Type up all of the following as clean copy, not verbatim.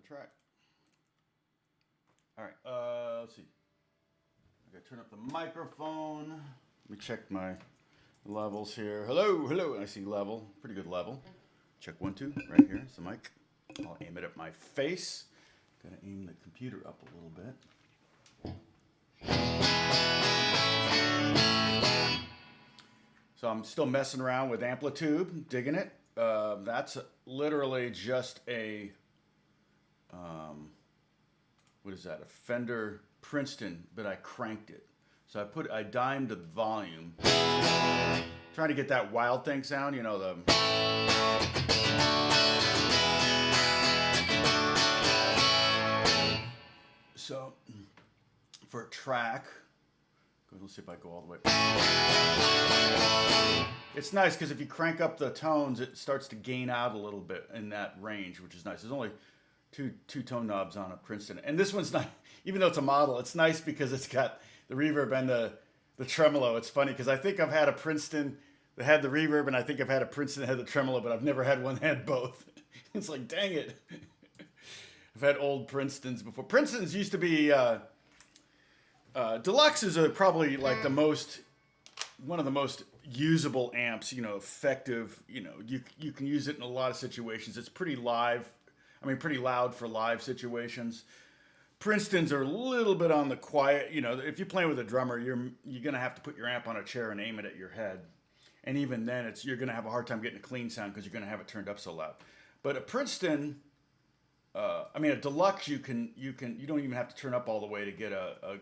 track. All right, let's see. I gotta turn up the microphone. Let me check my levels here. Hello, hello. I see level, pretty good level. Check 1, 2, right here. It's the mic. I'll aim it at my face. Gotta aim the computer up a little bit. So I'm still messing around with amplitude, digging it. That's literally just a, what is that? A Fender Princeton, but I cranked it. So I dimed the volume, trying to get that Wild Thing sound, you know, the. So for a track, let's see if I go all the way. It's nice because if you crank up the tones, it starts to gain out a little bit in that range, which is nice. There's only two tone knobs on a Princeton, and this one's not. Even though it's a model, it's nice because it's got the reverb and the tremolo. It's funny because I think I've had a Princeton that had the reverb, and I think I've had a Princeton that had the tremolo, but I've never had one that had both. It's like, dang it. I've had old Princetons before. Princetons used to be. Deluxes are probably like one of the most usable amps, you know, effective, you know, you can use it in a lot of situations. It's pretty pretty loud for live situations. Princetons are a little bit on the quiet, you know, if you're playing with a drummer, you're going to have to put your amp on a chair and aim it at your head. And even then you're going to have a hard time getting a clean sound because you're going to have it turned up so loud. But a Princeton, a Deluxe, you don't even have to turn up all the way to get to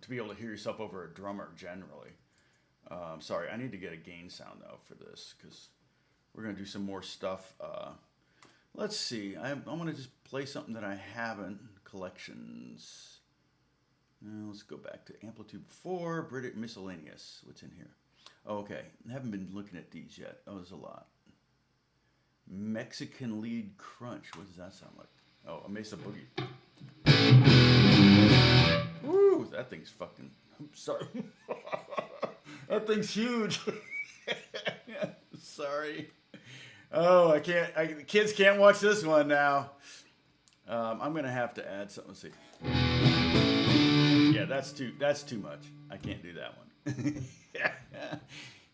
be able to hear yourself over a drummer generally. Sorry, I need to get a gain sound though for this because we're gonna do some more stuff. Let's see, I want to just play something that I haven't. Collections. Now let's go back to Amplitude 4, British Miscellaneous. What's in here? Okay, I haven't been looking at these yet. Oh, there's a lot. Mexican Lead Crunch. What does that sound like? Oh, a Mesa Boogie. Woo! That thing's fucking. I'm sorry. That thing's huge. Sorry. Oh, I can't. The kids can't watch this one now. I'm gonna have to add something. Let's see. Yeah, that's too much. I can't do that one.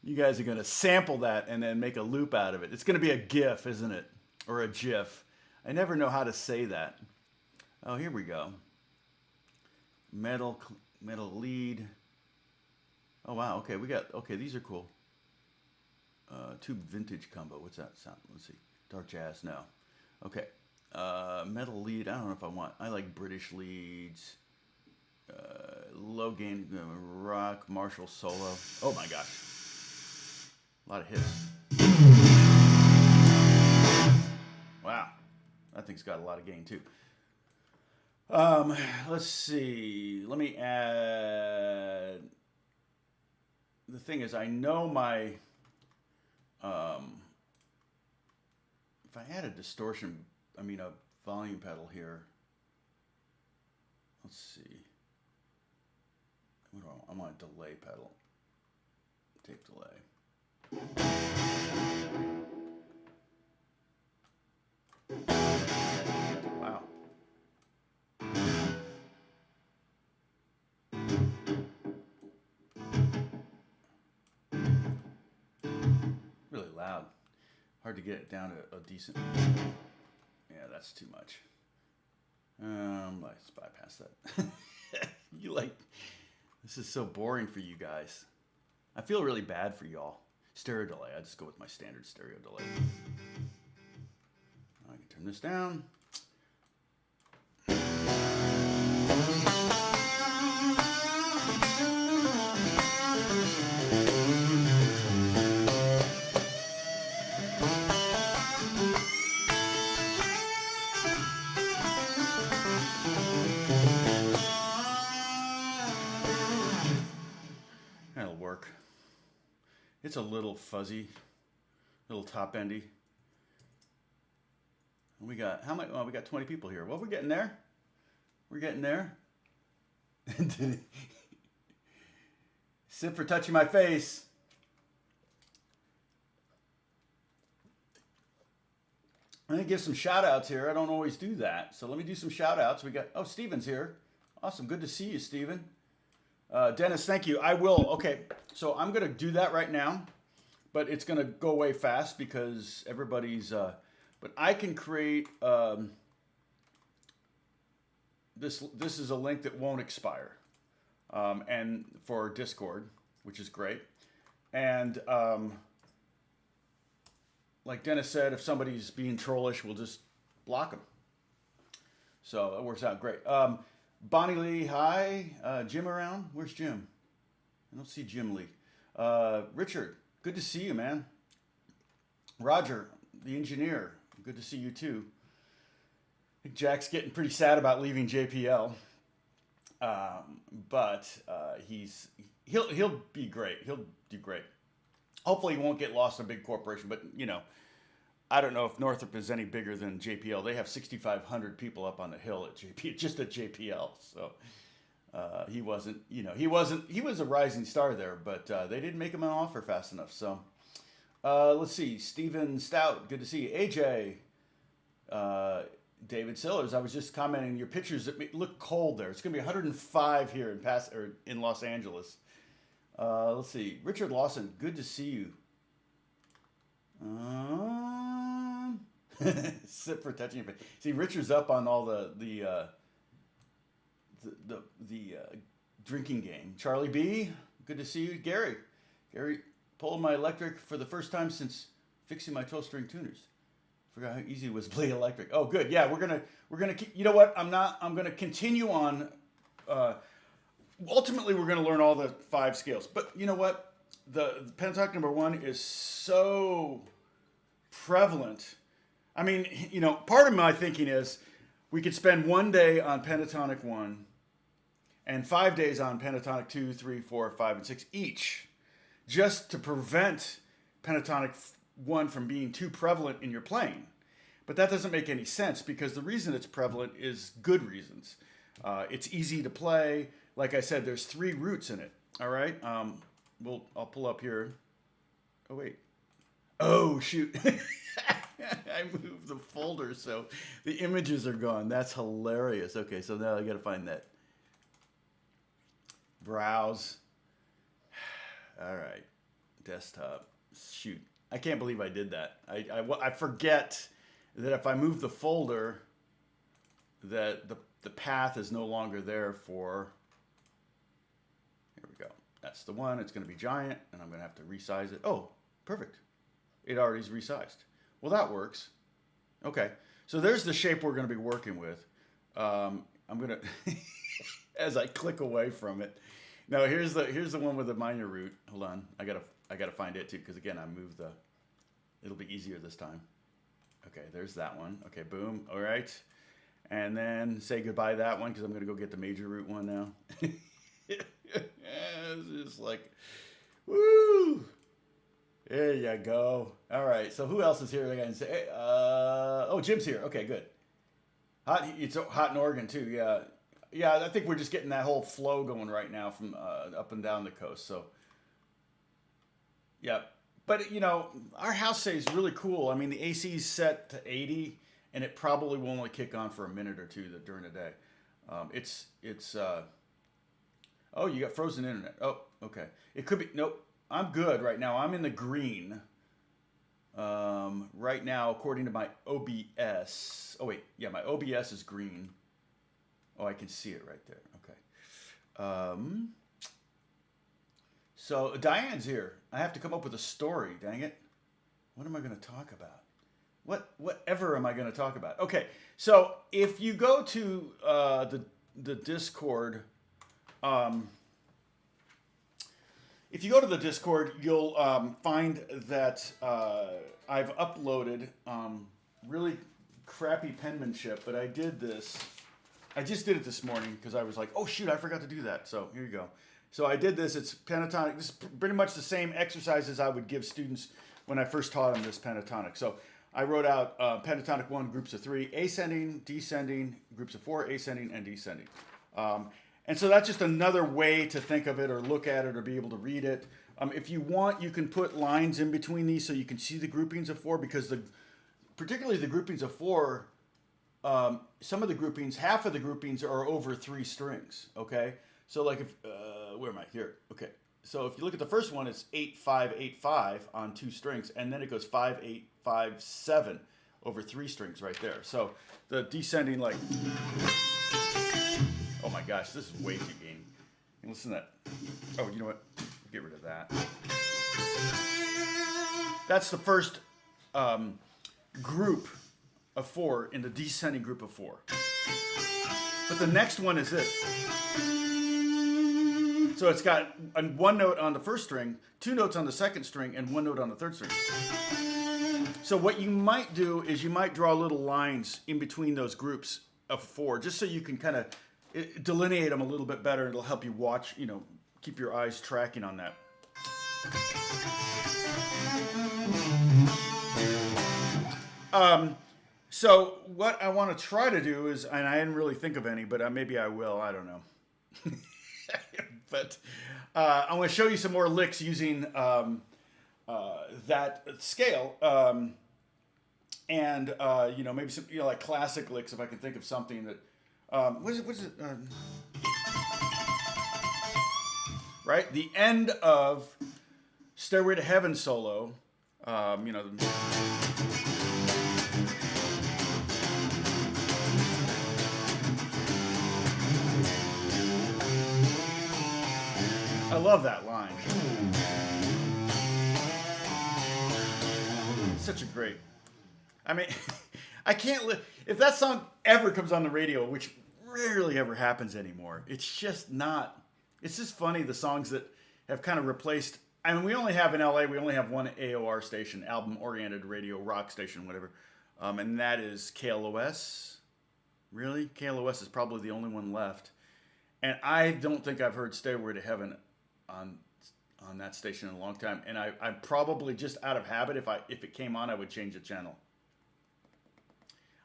You guys are going to sample that and then make a loop out of it. It's going to be a GIF, isn't it? Or a GIF. I never know how to say that. Oh, here we go. Metal lead. Oh, wow. Okay, these are cool. Tube vintage combo. What's that sound? Let's see. Dark jazz. No. Okay. Metal lead. I don't know if I want. I like British leads. Low gain rock. Marshall solo. Oh, my gosh. A lot of hits. Wow. That thing's got a lot of gain too. Let's see. Let me add. The thing is, I know my. If I add a distortion, a volume pedal here. Let's see. What do I want? I want a delay pedal. Tape delay. Wow. Really loud. Hard to get it down to a decent. Yeah, that's too much. Let's bypass that. This is so boring for you guys. I feel really bad for y'all. Stereo delay. I just go with my standard stereo delay. I can turn this down. That'll work. It's a little fuzzy, little top endy. We got how many? Well, we got 20 people here. Well, we're getting there. We're getting there. Sip for touching my face. I'm gonna give some shout outs here. I don't always do that. So let me do some shout outs. We got, oh, Steven's here. Awesome. Good to see you, Steven. Dennis, thank you. I will. Okay. So I'm gonna do that right now, but it's gonna go away fast because everybody's, but I can create, this is a link that won't expire, and for Discord, which is great. And, like Dennis said, if somebody's being trollish, we'll just block them. So it works out great. Bonnie Lee, hi. Jim around? Where's Jim? I don't see Jim Lee. Richard, good to see you, man. Roger, the engineer, good to see you too. I think Jack's getting pretty sad about leaving JPL, but he'll be great. He'll do great. Hopefully he won't get lost in a big corporation, but you know, I don't know if Northrop is any bigger than JPL. They have 6,500 people up on the hill at JPL, just at JPL. So he wasn't, you know, he was a rising star there, but they didn't make him an offer fast enough. So let's see, Stephen Stout, good to see you. AJ, David Sillers, I was just commenting your pictures. It look cold there. It's gonna be 105 here in Los Angeles. Let's see, Richard Lawson, good to see you. Sip for touching your face. See, Richard's up on all the drinking game. Charlie B, good to see you. Gary pulled my electric for the first time since fixing my 12-string tuners. Forgot how easy it was to play electric. Oh, good. Yeah, we're gonna. You know what? I'm gonna continue on. Ultimately, we're gonna learn all the 5 scales. But you know what? The pentatonic number 1 is so prevalent. I mean, you know, part of my thinking is we could spend 1 day on pentatonic 1 and 5 days on pentatonic 2, 3, 4, 5, and 6 each, just to prevent pentatonic 1 from being too prevalent in your playing. But that doesn't make any sense because the reason it's prevalent is good reasons. It's easy to play. Like I said, there's 3 roots in it. All right. I'll pull up here. Oh wait. Oh shoot. I moved the folder so the images are gone. That's hilarious. Okay, so now I got to find that. Browse. All right. Desktop. Shoot. I can't believe I did that. I forget that if I move the folder, that the path is no longer there for. Here we go. That's the one. It's going to be giant, and I'm going to have to resize it. Oh, perfect. It already is resized. Well, that works. Okay. So there's the shape we're going to be working with. I'm going to, as I click away from it. Now here's the one with the minor root. Hold on. I gotta find it too, because again, I moved it'll be easier this time. Okay, there's that one. Okay, boom. All right. And then say goodbye to that one, because I'm going to go get the major root one now. It's just like, woo! There you go. All right. So who else is here? I can say, oh, Jim's here. Okay, good. It's hot in Oregon too. Yeah, yeah. I think we're just getting that whole flow going right now from up and down the coast. So, yeah. But you know, our house stays really cool. I mean, the AC is set to 80, and it probably will only kick on for a minute or two during the day. Oh, you got frozen internet. Oh, okay. It could be. Nope. I'm good right now. I'm in the green. Right now, according to my OBS. Oh, wait. Yeah, my OBS is green. Oh, I can see it right there. Okay. So Diane's here. I have to come up with a story. Dang it. What am I going to talk about? Whatever am I going to talk about? Okay. So if you go to the Discord, if you go to the Discord, you'll find that I've uploaded really crappy penmanship, but I did this. I just did it this morning because I was like, oh shoot, I forgot to do that. So here you go. So I did this. It's pentatonic. This is pretty much the same exercises I would give students when I first taught them this pentatonic. So I wrote out pentatonic 1, groups of 3, ascending, descending, groups of 4, ascending, and descending. And so that's just another way to think of it or look at it or be able to read it. If you want, you can put lines in between these so you can see the groupings of 4, because particularly the groupings of 4, some of the groupings, half of the groupings are over 3 strings. Okay, so like if where am I here? Okay, so if you look at the first one, it's 8 5 8 5 on 2 strings, and then it goes 5 8 5 7 over 3 strings right there. So the descending, like, oh my gosh, this is way too gainy. Listen to that. Oh, you know what? Get rid of that. That's the first group of 4 in the descending group of 4. But the next one is this. So it's got 1 note on the first string, 2 notes on the second string, and 1 note on the third string. So what you might do is you might draw little lines in between those groups of 4, just so you can kind of delineate them a little bit better. It'll help you watch, keep your eyes tracking on that. So what I want to try to do is, and I didn't really think of any, but maybe I will, I don't know. But I'm going to show you some more licks using that scale. And, maybe some, like classic licks, if I can think of something that, what is it? Right? The end of Stairway to Heaven solo, I love that line. Such a great. I mean, I can't live. If that song ever comes on the radio, which rarely ever happens anymore, it's just not. It's just funny, the songs that have kind of replaced. I mean, we only have in LA, we only have one AOR station, album-oriented radio rock station, whatever. And that is KLOS. Really? KLOS is probably the only one left. And I don't think I've heard Stairway to Heaven on that station in a long time. And I probably, just out of habit, if it came on, I would change the channel.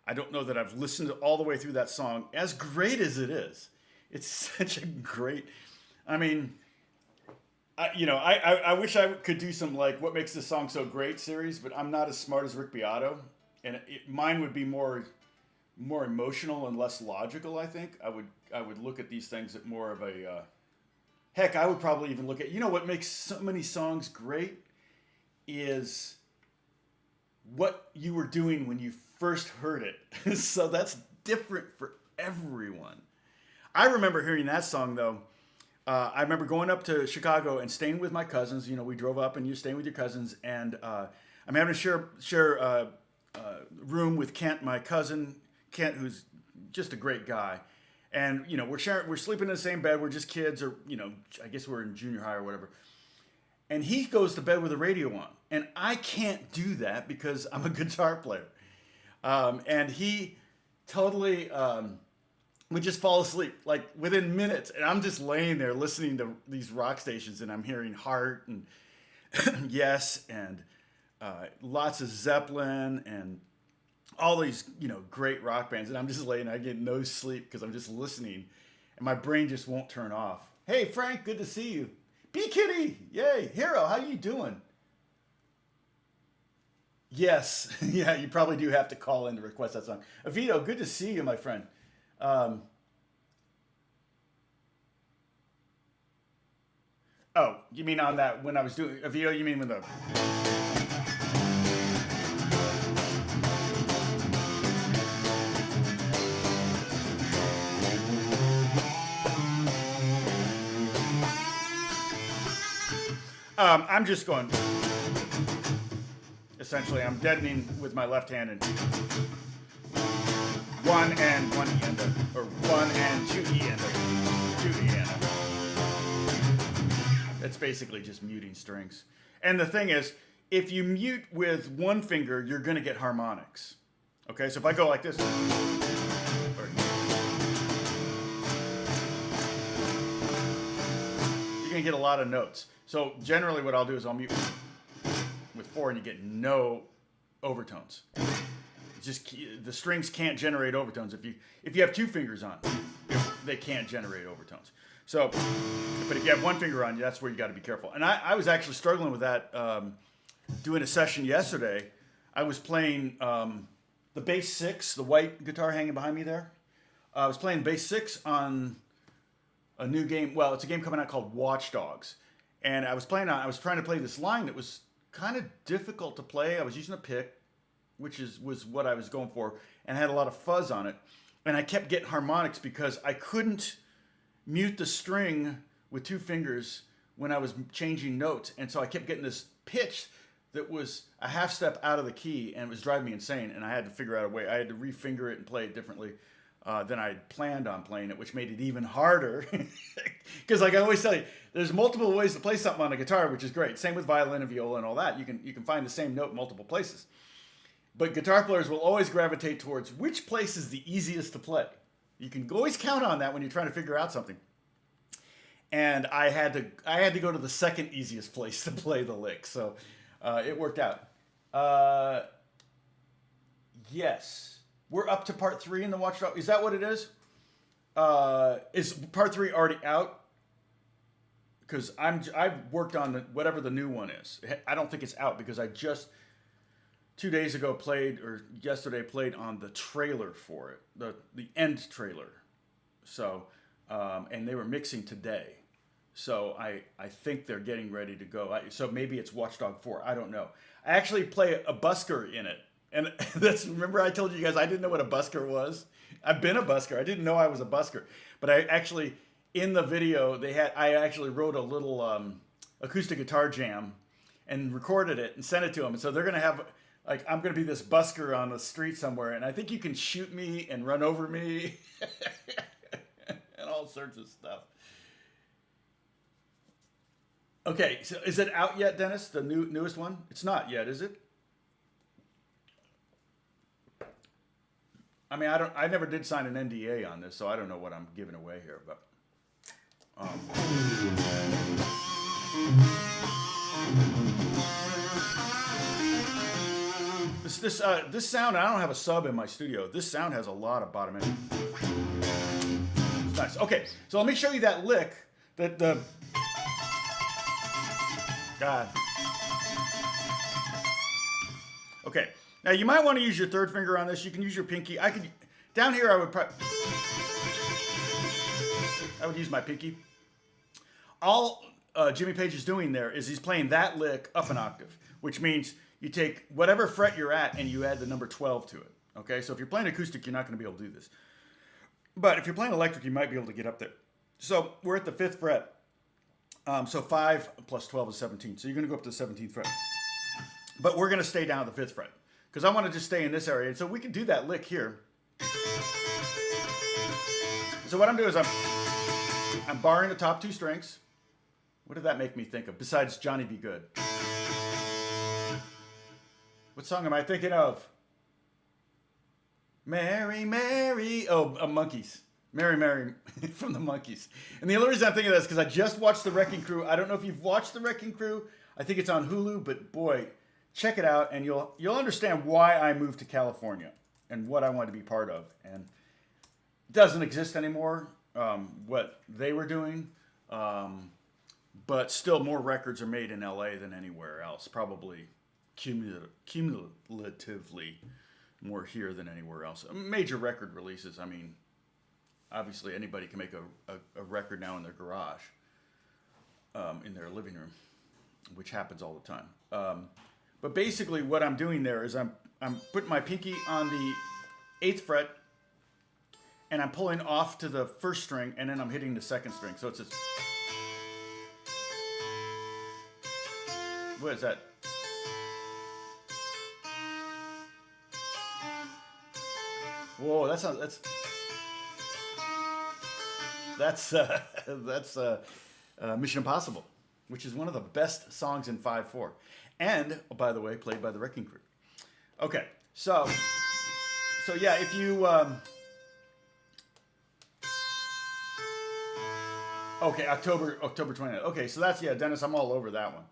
I don't know that I've listened all the way through that song, as great as it is. It's such a great, I mean, I wish I could do some, like, what makes this song so great series, but I'm not as smart as Rick Beato. And mine would be more emotional and less logical, I think. I would look at these things at more of a, heck, I would probably even look at, what makes so many songs great is what you were doing when you first heard it. So that's different for everyone. I remember hearing that song, though. I remember going up to Chicago and staying with my cousins. We drove up and you're staying with your cousins. And I'm having to share room with Kent, my cousin. Kent, who's just a great guy. And, we're sleeping in the same bed. We're just kids, or, I guess we're in junior high or whatever. And he goes to bed with the radio on. And I can't do that because I'm a guitar player. And he totally would just fall asleep, like, within minutes. And I'm just laying there listening to these rock stations, and I'm hearing Heart and Yes and lots of Zeppelin and all these, great rock bands. And I'm just laying there. I get no sleep because I'm just listening. And my brain just won't turn off. Hey, Frank, good to see you. B Kitty, yay. Hero, how you doing? Yes, yeah, you probably do have to call in to request that song. Avito, good to see you, my friend. Oh, you mean on that, when I was doing, Avito, you mean when the... I'm just going... Essentially, I'm deadening with my left hand and 1 and 1 E and or 1 and 2 E and 2 E and. It's basically just muting strings. And the thing is, if you mute with one finger, you're going to get harmonics. Okay, so if I go like this, you're going to get a lot of notes. So generally, what I'll do is I'll mute with 4, and you get no overtones. Just the strings can't generate overtones. If you have 2 fingers on, they can't generate overtones. So, but if you have 1 finger on, that's where you got to be careful. And I was actually struggling with that doing a session yesterday. I was playing the bass six, the white guitar hanging behind me there. I was playing bass six on a new game. Well, it's a game coming out called Watch Dogs, and I was trying to play this line that was kind of difficult to play. I was using a pick, which was what I was going for, and had a lot of fuzz on it. And I kept getting harmonics because I couldn't mute the string with two fingers when I was changing notes. And so I kept getting this pitch that was a half step out of the key, and it was driving me insane. And I had to figure out a way. I had to refinger it and play it differently than I had planned on playing it, which made it even harder. Because like I always tell you, there's multiple ways to play something on a guitar, which is great. Same with violin and viola and all that. You can find the same note in multiple places. But guitar players will always gravitate towards which place is the easiest to play. You can always count on that when you're trying to figure out something. And I had to go to the second easiest place to play the lick, so it worked out. Yes, we're up to part 3 in the Watchdog. Is that what it is? Is part 3 already out? Because I've worked on whatever the new one is. I don't think it's out because I just 2 days ago yesterday played on the trailer for it, the end trailer. So, and they were mixing today. So I think they're getting ready to go. So maybe it's Watchdog 4. I don't know. I actually play a busker in it. And remember I told you guys I didn't know what a busker was? I've been a busker. I didn't know I was a busker. But I actually, in the video, I actually wrote a little acoustic guitar jam and recorded it and sent it to them. And so they're going to have, like, I'm going to be this busker on the street somewhere. And I think you can shoot me and run over me and all sorts of stuff. Okay, so is it out yet, Dennis? The newest one? It's not yet, is it? I mean, I never did sign an NDA on this, so I don't know what I'm giving away here, but this sound, I don't have a sub in my studio. This sound has a lot of bottom end. It's nice. Okay, so let me show you that lick that God. Okay. Now you might want to use your third finger on this. You can use your pinky. Down here I would use my pinky. All Jimmy Page is doing there is he's playing that lick up an octave, which means you take whatever fret you're at and you add the number 12 to it. Okay, so if you're playing acoustic, you're not going to be able to do this. But if you're playing electric, you might be able to get up there. So we're at the 5th fret. So 5 plus 12 is 17. So you're going to go up to the 17th fret. But we're going to stay down at the 5th fret because I want to just stay in this area. And so we can do that lick here. So what I'm doing is I'm barring the top 2 strings. What did that make me think of besides Johnny Be Good? What song am I thinking of? Mary, Mary. Oh, Monkeys. Mary, Mary from the Monkeys. And the only reason I'm thinking of that is because I just watched The Wrecking Crew. I don't know if you've watched The Wrecking Crew. I think it's on Hulu, but boy, check it out and you'll understand why I moved to California and what I wanted to be part of. And it doesn't exist anymore, what they were doing. But still more records are made in LA than anywhere else. Probably cumulatively more here than anywhere else. Major record releases, I mean, obviously anybody can make a record now in their garage, in their living room, which happens all the time. But basically what I'm doing there is I'm putting my pinky on the 8th fret and I'm pulling off to the 1st string and then I'm hitting the 2nd string. So it's just, what is that? Whoa, that's Mission Impossible, which is one of the best songs in 5/4, and by the way, played by the Wrecking Crew. Okay, so yeah, if you okay, October 29th. Okay, so that's, yeah, Dennis, I'm all over that one.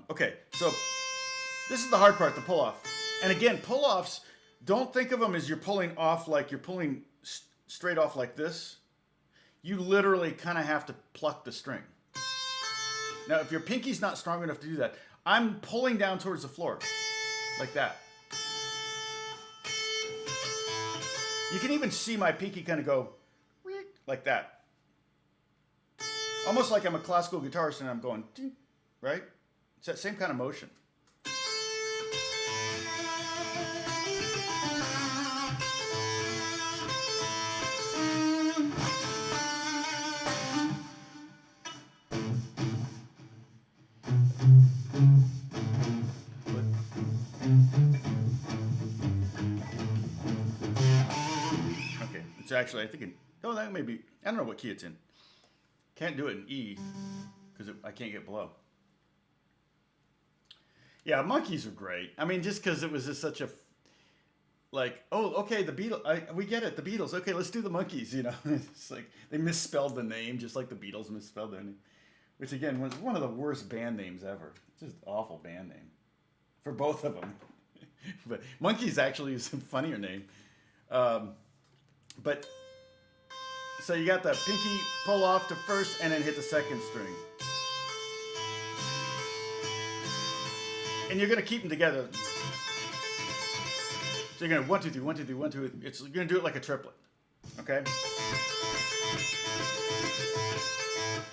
Okay, so this is the hard part, the pull off, and again, pull offs. Don't think of them as you're pulling off like you're pulling straight off like this. You literally kind of have to pluck the string. Now, if your pinky's not strong enough to do that, I'm pulling down towards the floor. like that. You can even see my pinky kind of go like that. Almost like I'm a classical guitarist and I'm going, right? It's that same kind of motion. Okay, it's actually, I think, that may be, I don't know what key it's in. Can't do it in E because I can't get below. Yeah, monkeys are great. I mean, just because it was just such a, like, oh, okay, the Beatles, we get it, the Beatles. Okay, let's do the Monkeys, you know. It's like they misspelled the name just like the Beatles misspelled their name. Which, again, was one of the worst band names ever. It's just an awful band name for both of them. But Monkeys actually is a funnier name. But, so you got the pinky pull off to first and then hit the second string. And you're going to keep them together. So you're going to 1, 2, 3, 1, 2, 3, 1, 2. You're going to do it like a triplet. Okay?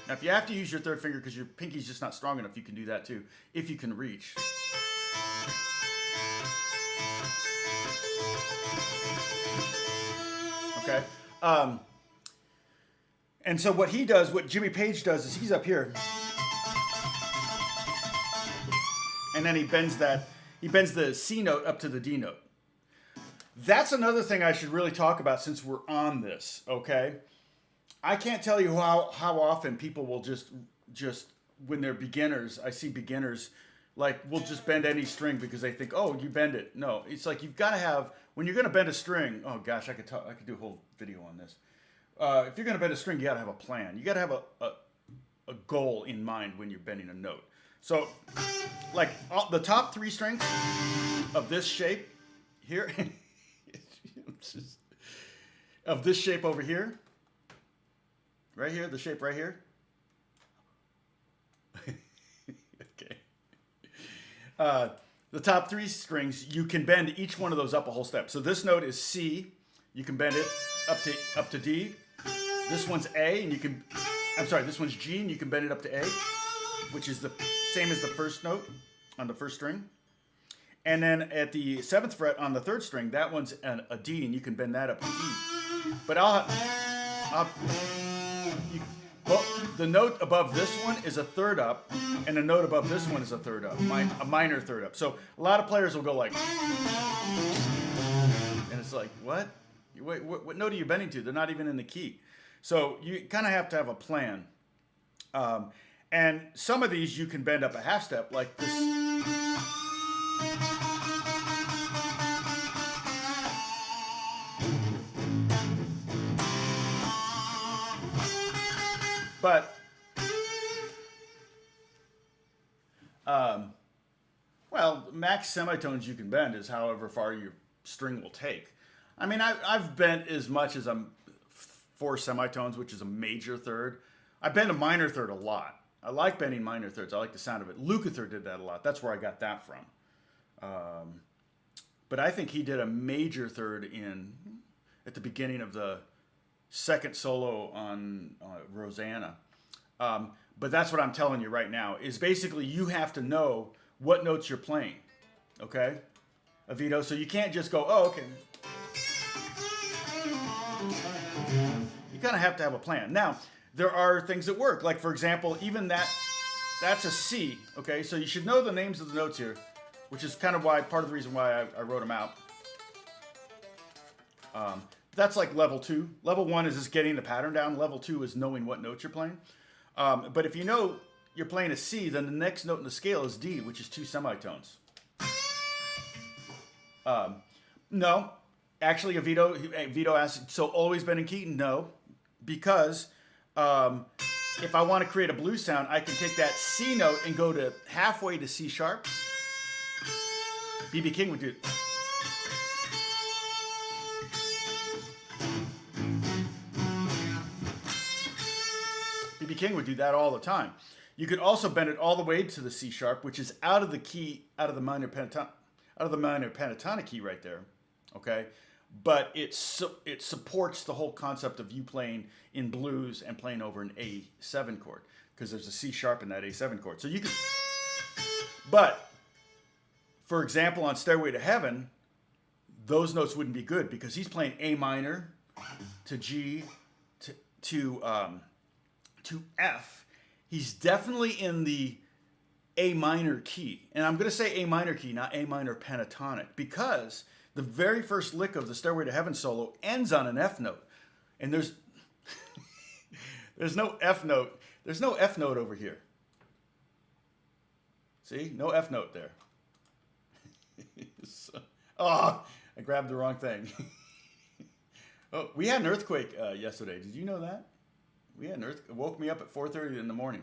Now, if you have to use your third finger because your pinky's just not strong enough, you can do that too, if you can reach. Okay? And so what he does, what Jimmy Page does, is he's up here. And then he bends the C note up to the D note. That's another thing I should really talk about since we're on this, okay? I can't tell you how often people will just when they're beginners, I see beginners like will just bend any string because they think, oh, you bend it. No, it's like you've got to have, when you're going to bend a string, oh gosh, I could do a whole video on this. If you're going to bend a string, you got to have a plan. You got to have a goal in mind when you're bending a note. So, like the top 3 strings of this shape here, of this shape over here, right here, the shape right here. Okay. The top 3 strings, you can bend each one of those up a whole step. So this note is C. You can bend it up to D. This one's A, and you can. I'm sorry. This one's G, and you can bend it up to A, which is the same as the first note on the first string. And then at the 7th fret on the 3rd string, that one's a D, and you can bend that up to E. But the note above this one is a 3rd up, and the note above this one is a 3rd up, a minor 3rd up. So a lot of players will go like, and it's like, what? Wait, what note are you bending to? They're not even in the key. So you kind of have to have a plan. And some of these you can bend up a half step, like this. But, well, max semitones you can bend is however far your string will take. I mean, I've bent as much as 4 semitones, which is a major 3rd. I bend a minor 3rd a lot. I like bending minor 3rds. I like the sound of it. Lukather did that a lot. That's where I got that from. But I think he did a major 3rd at the beginning of the 2nd solo on Rosanna. But that's what I'm telling you right now, is basically you have to know what notes you're playing. Okay? Avito. So you can't just go, oh, okay. You kind of have to have a plan. Now, there are things that work. Like, for example, even that's a C. Okay? So you should know the names of the notes here, which is kind of part of the reason why I wrote them out. That's like level 2. Level 1 is just getting the pattern down. Level 2 is knowing what notes you're playing. But if you know you're playing a C, then the next note in the scale is D, which is 2 semitones. No. Actually, Vito asked, so always bend in key? No. Because if I want to create a blues sound, I can take that C note and go to halfway to C sharp. B.B. King would do it. B.B. King would do that all the time. You could also bend it all the way to the C sharp, which is out of the key, out of the minor pentatonic, out of the minor pentatonic key right there, okay? But it supports the whole concept of you playing in blues and playing over an A7 chord, because there's a C sharp in that A7 chord. So you can, but for example, on Stairway to Heaven, those notes wouldn't be good because he's playing A minor to G to F. He's definitely in the A minor key. And I'm going to say A minor key, not A minor pentatonic, because the very first lick of the Stairway to Heaven solo ends on an F note. And there's no F note. There's no F note over here. See? No F note there. Oh, I grabbed the wrong thing. Oh, we had an earthquake yesterday. Did you know that? We had an earthquake. It woke me up at 4:30 in the morning.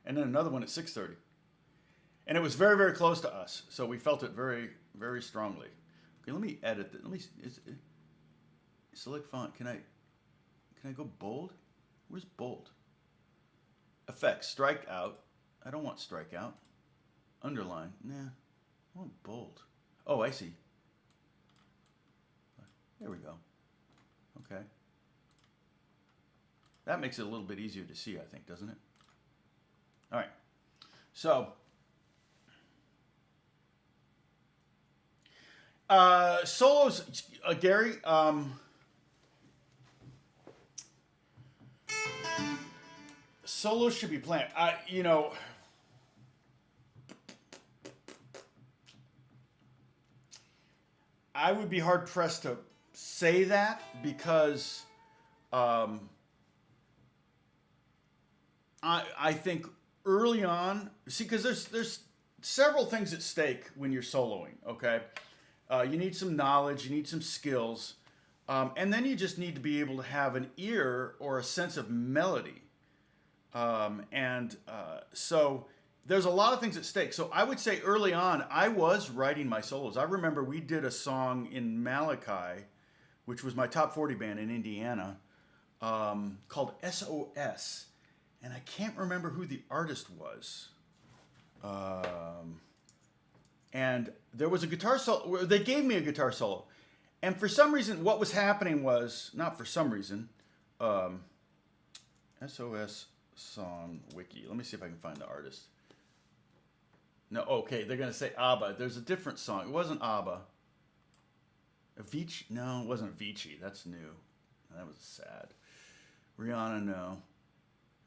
And then another one at 6:30. And it was very, very close to us. So we felt it very, very strongly. Okay, let me edit it. Let me select font. Can I go bold? Where's bold? Effects. Strike out. I don't want strike out. Underline. Nah. I want bold. Oh, I see. There we go. Okay. That makes it a little bit easier to see, I think, doesn't it? All right. So, solos, Gary, solos should be planned. You know, I would be hard pressed to say that because I think early on, see, because there's several things at stake when you're soloing. Okay, you need some knowledge, you need some skills, and then you just need to be able to have an ear or a sense of melody, so there's a lot of things at stake. So I would say early on, I was writing my solos. I remember we did a song in Malachi, which was my top 40 band in Indiana, called SOS. And I can't remember who the artist was. And there was a guitar solo. They gave me a guitar solo. And for some reason, what was happening was, not for some reason, SOS song wiki. Let me see if I can find the artist. No, okay, they're going to say ABBA. There's a different song. It wasn't ABBA. Avicii? No, it wasn't Avicii. That's new. That was sad. Rihanna, no.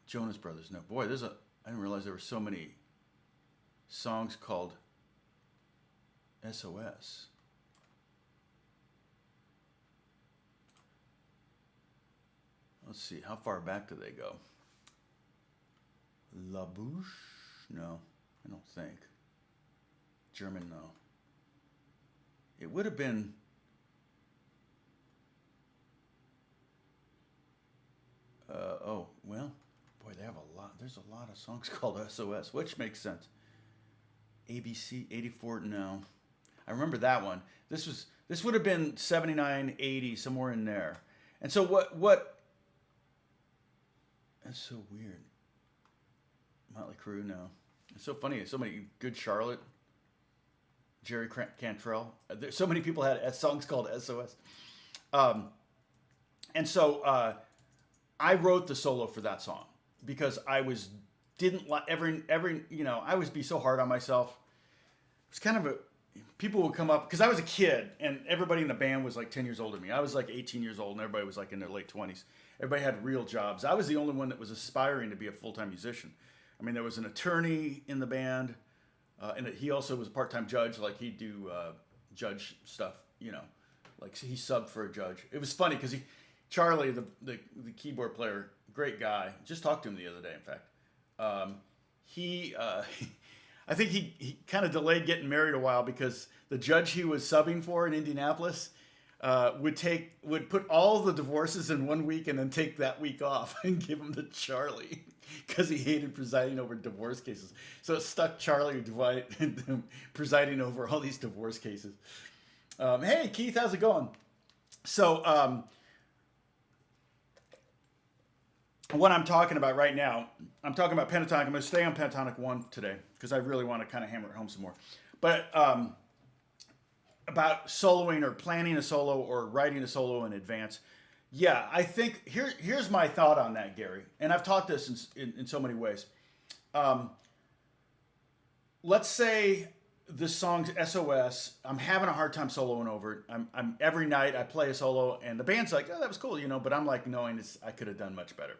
Jonas Brothers, no. Boy, I didn't realize there were so many songs called SOS. Let's see, how far back do they go? La Bouche? No, I don't think. German, no. It would have been... oh, well, boy, they have a lot. There's a lot of songs called SOS, which makes sense. ABC 84, no. I remember that one. This would have been 79, 80, somewhere in there. And so what that's so weird. Motley Crue, no. It's so funny. So many Good Charlotte, Jerry Cantrell. There's so many people had songs called SOS. And so I wrote the solo for that song because I didn't like every I would be so hard on myself. It was kind of people would come up because I was a kid and everybody in the band was like 10 years older than me. I was like 18 years old and everybody was like in their late 20s. Everybody had real jobs. I was the only one that was aspiring to be a full-time musician. I mean, there was an attorney in the band, and he also was a part-time judge. Like he'd do judge stuff, like he subbed for a judge. It was funny because Charlie, the keyboard player, great guy. Just talked to him the other day, in fact. I think he kind of delayed getting married a while because the judge he was subbing for in Indianapolis would put all the divorces in 1 week and then take that week off and give them to Charlie because he hated presiding over divorce cases. So it stuck Charlie presiding over all these divorce cases. Hey, Keith, how's it going? So what I'm talking about right now, I'm talking about pentatonic. I'm going to stay on pentatonic 1 today because I really want to kind of hammer it home some more. But about soloing or planning a solo or writing a solo in advance. Yeah, I think here's my thought on that, Gary, and I've taught this in so many ways. Let's say this song's SOS. I'm having a hard time soloing over it. I'm every night I play a solo, and the band's like, "Oh, that was cool," but I'm like knowing I could have done much better.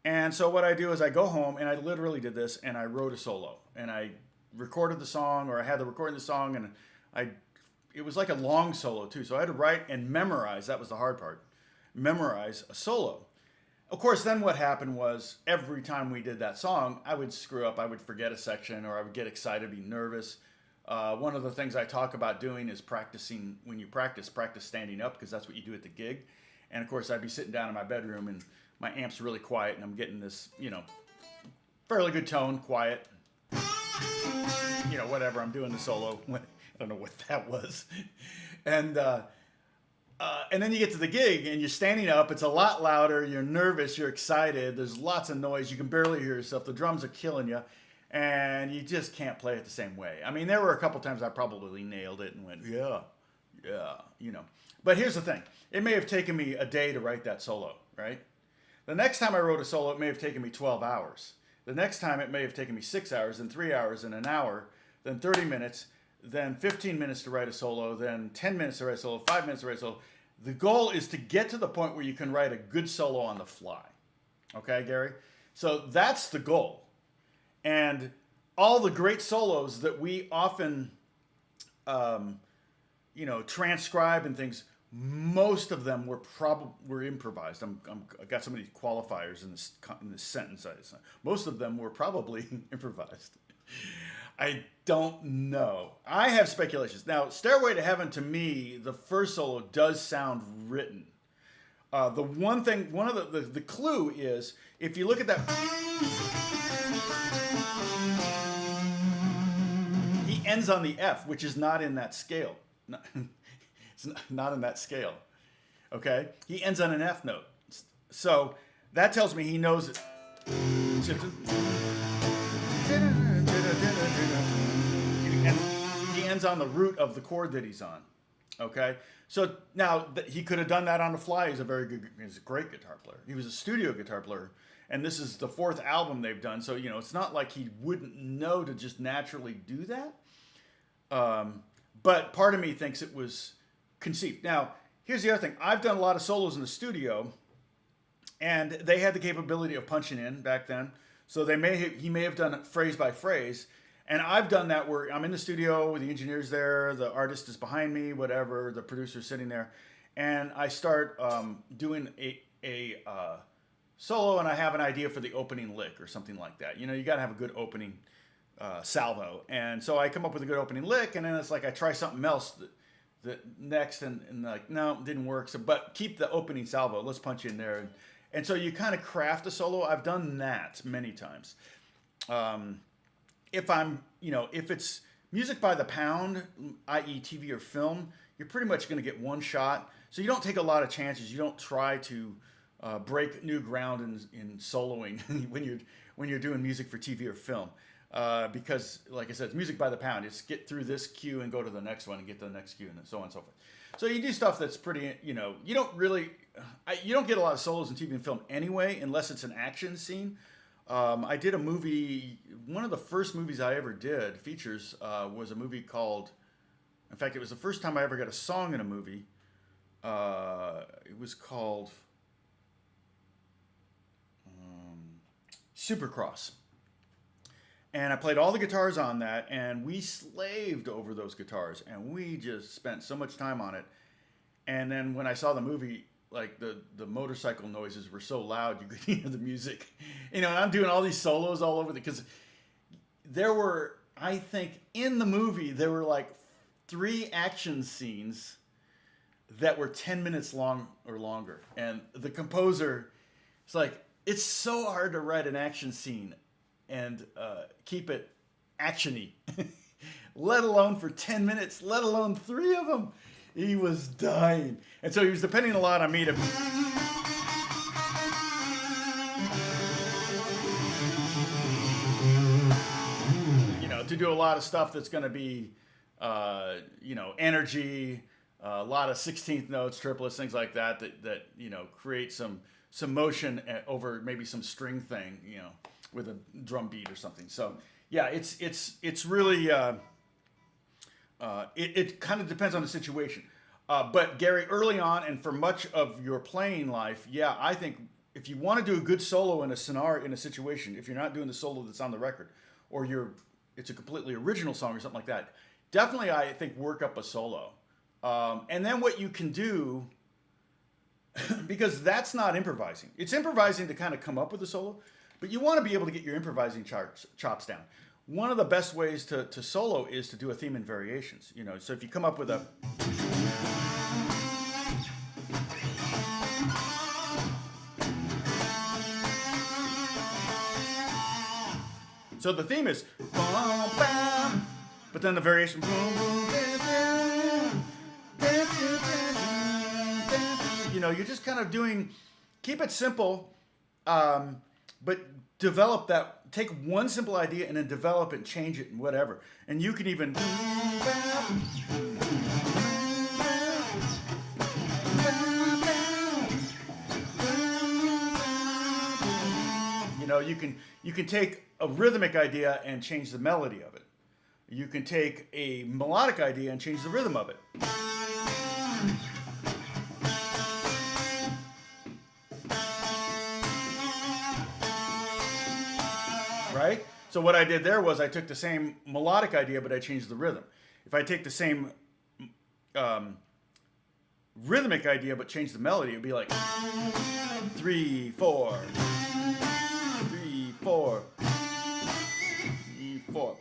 And so what I do is I go home, and I literally did this, and I wrote a solo, and I recorded the song, or I had the recording of the song, and it was like a long solo too. So I had to write and memorize. That was the hard part. Memorize a solo. Of course, then what happened was every time we did that song, I would screw up. I would forget a section, or I would get excited, be nervous. One of the things I talk about doing is practicing. When you practice standing up, because that's what you do at the gig. And of course, I'd be sitting down in my bedroom, and my amp's really quiet, and I'm getting this, fairly good tone, quiet. Whatever, I'm doing the solo. I don't know what that was. And then you get to the gig, and you're standing up. It's a lot louder. You're nervous. You're excited. There's lots of noise. You can barely hear yourself. The drums are killing you, and you just can't play it the same way. I mean, there were a couple times I probably nailed it and went, yeah. But here's the thing. It may have taken me a day to write that solo, right? The next time I wrote a solo, it may have taken me 12 hours. The next time, it may have taken me 6 hours, then 3 hours, and an hour, then 30 minutes, then 15 minutes to write a solo, then 10 minutes to write a solo, 5 minutes to write a solo. The goal is to get to the point where you can write a good solo on the fly. Okay, Gary? So that's the goal. And all the great solos that we often, transcribe and things, most of them were improvised. I got so many qualifiers in this sentence. Most of them were probably improvised. I don't know. I have speculations. Now, Stairway to Heaven, to me, the first solo does sound written. The clue is, if you look at that, he ends on the F, which is not in that scale. It's not in that scale. Okay? He ends on an F note. So that tells me he knows it. He ends on the root of the chord that he's on. Okay? So now he could have done that on the fly. He's a great guitar player. He was a studio guitar player. And this is the 4th album they've done. So, it's not like he wouldn't know to just naturally do that. But part of me thinks it was conceived. Now, here's the other thing. I've done a lot of solos in the studio, and they had the capability of punching in back then. So he may have done it phrase by phrase, and I've done that where I'm in the studio with the engineers there, the artist is behind me, whatever, the producer's sitting there, and I start doing a solo, and I have an idea for the opening lick or something like that. You got to have a good opening salvo, and so I come up with a good opening lick, and then it's like I try something else that next, and like, no, it didn't work. So, but keep the opening salvo. Let's punch in there, and so you kind of craft a solo. I've done that many times. If it's music by the pound, i.e. TV or film, you're pretty much going to get one shot. So you don't take a lot of chances. You don't try to break new ground in soloing when you're doing music for TV or film. Because, like I said, it's music by the pound. It's get through this cue and go to the next one and get to the next cue and so on and so forth. So you do stuff that's pretty, you don't get a lot of solos in TV and film anyway, unless it's an action scene. I did a movie, one of the first movies I ever did, features, was a movie called, in fact, it was the first time I ever got a song in a movie. It was called Supercross. And I played all the guitars on that, and we slaved over those guitars, and we just spent so much time on it. And then when I saw the movie, like the motorcycle noises were so loud you could hear the music. And I'm doing all these solos all over because there were, I think, in the movie, there were like 3 action scenes that were 10 minutes long or longer. And the composer, it's like, it's so hard to write an action scene and keep it actiony, let alone for 10 minutes, let alone 3 of them. He was dying. And so he was depending a lot on me to do a lot of stuff that's going to be you know, energy, a lot of 16th notes, triplets, things like that, that you know, create some motion over maybe some string thing, you know, with a drum beat or something. So yeah, it's really it kind of depends on the situation. But Gary, early on and for much of your playing life, yeah, I think if you want to do a good solo in a scenario, in a situation, if you're not doing the solo that's on the record, or it's a completely original song or something like that, definitely I think work up a solo. And then what you can do, because that's not improvising. It's improvising to kind of come up with a solo, but you want to be able to get your improvising chops down. One of the best ways to solo is to do a theme and variations. You know, so if you come up with a so the theme is bum, bam, but then the variation boom, boom, you know, you're just kind of keep it simple, but develop that, take one simple idea and then develop it, change it and whatever. And you can even, you know, you can take a rhythmic idea and change the melody of it. You can take a melodic idea and change the rhythm of it. Right? So what I did there was I took the same melodic idea, but I changed the rhythm. If I take the same rhythmic idea, but change the melody, it'd be like 3, 4, 3, 4, 3, 4.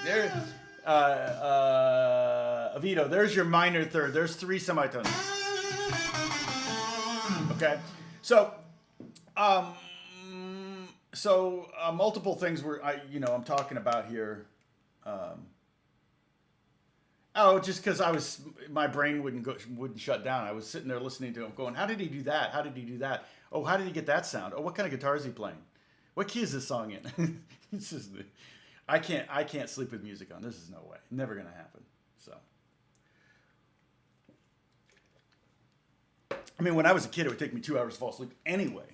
There, Avito, there's your minor third. There's 3 semitones. Okay, so multiple things where I'm talking about here. Just because my brain wouldn't shut down. I was sitting there listening to him, going, "How did he do that? How did he do that? Oh, how did he get that sound? Oh, what kind of guitar is he playing? What key is this song in?" It's just, I can't sleep with music on. This is no way. Never gonna happen. So, I mean, when I was a kid, it would take me 2 hours to fall asleep anyway.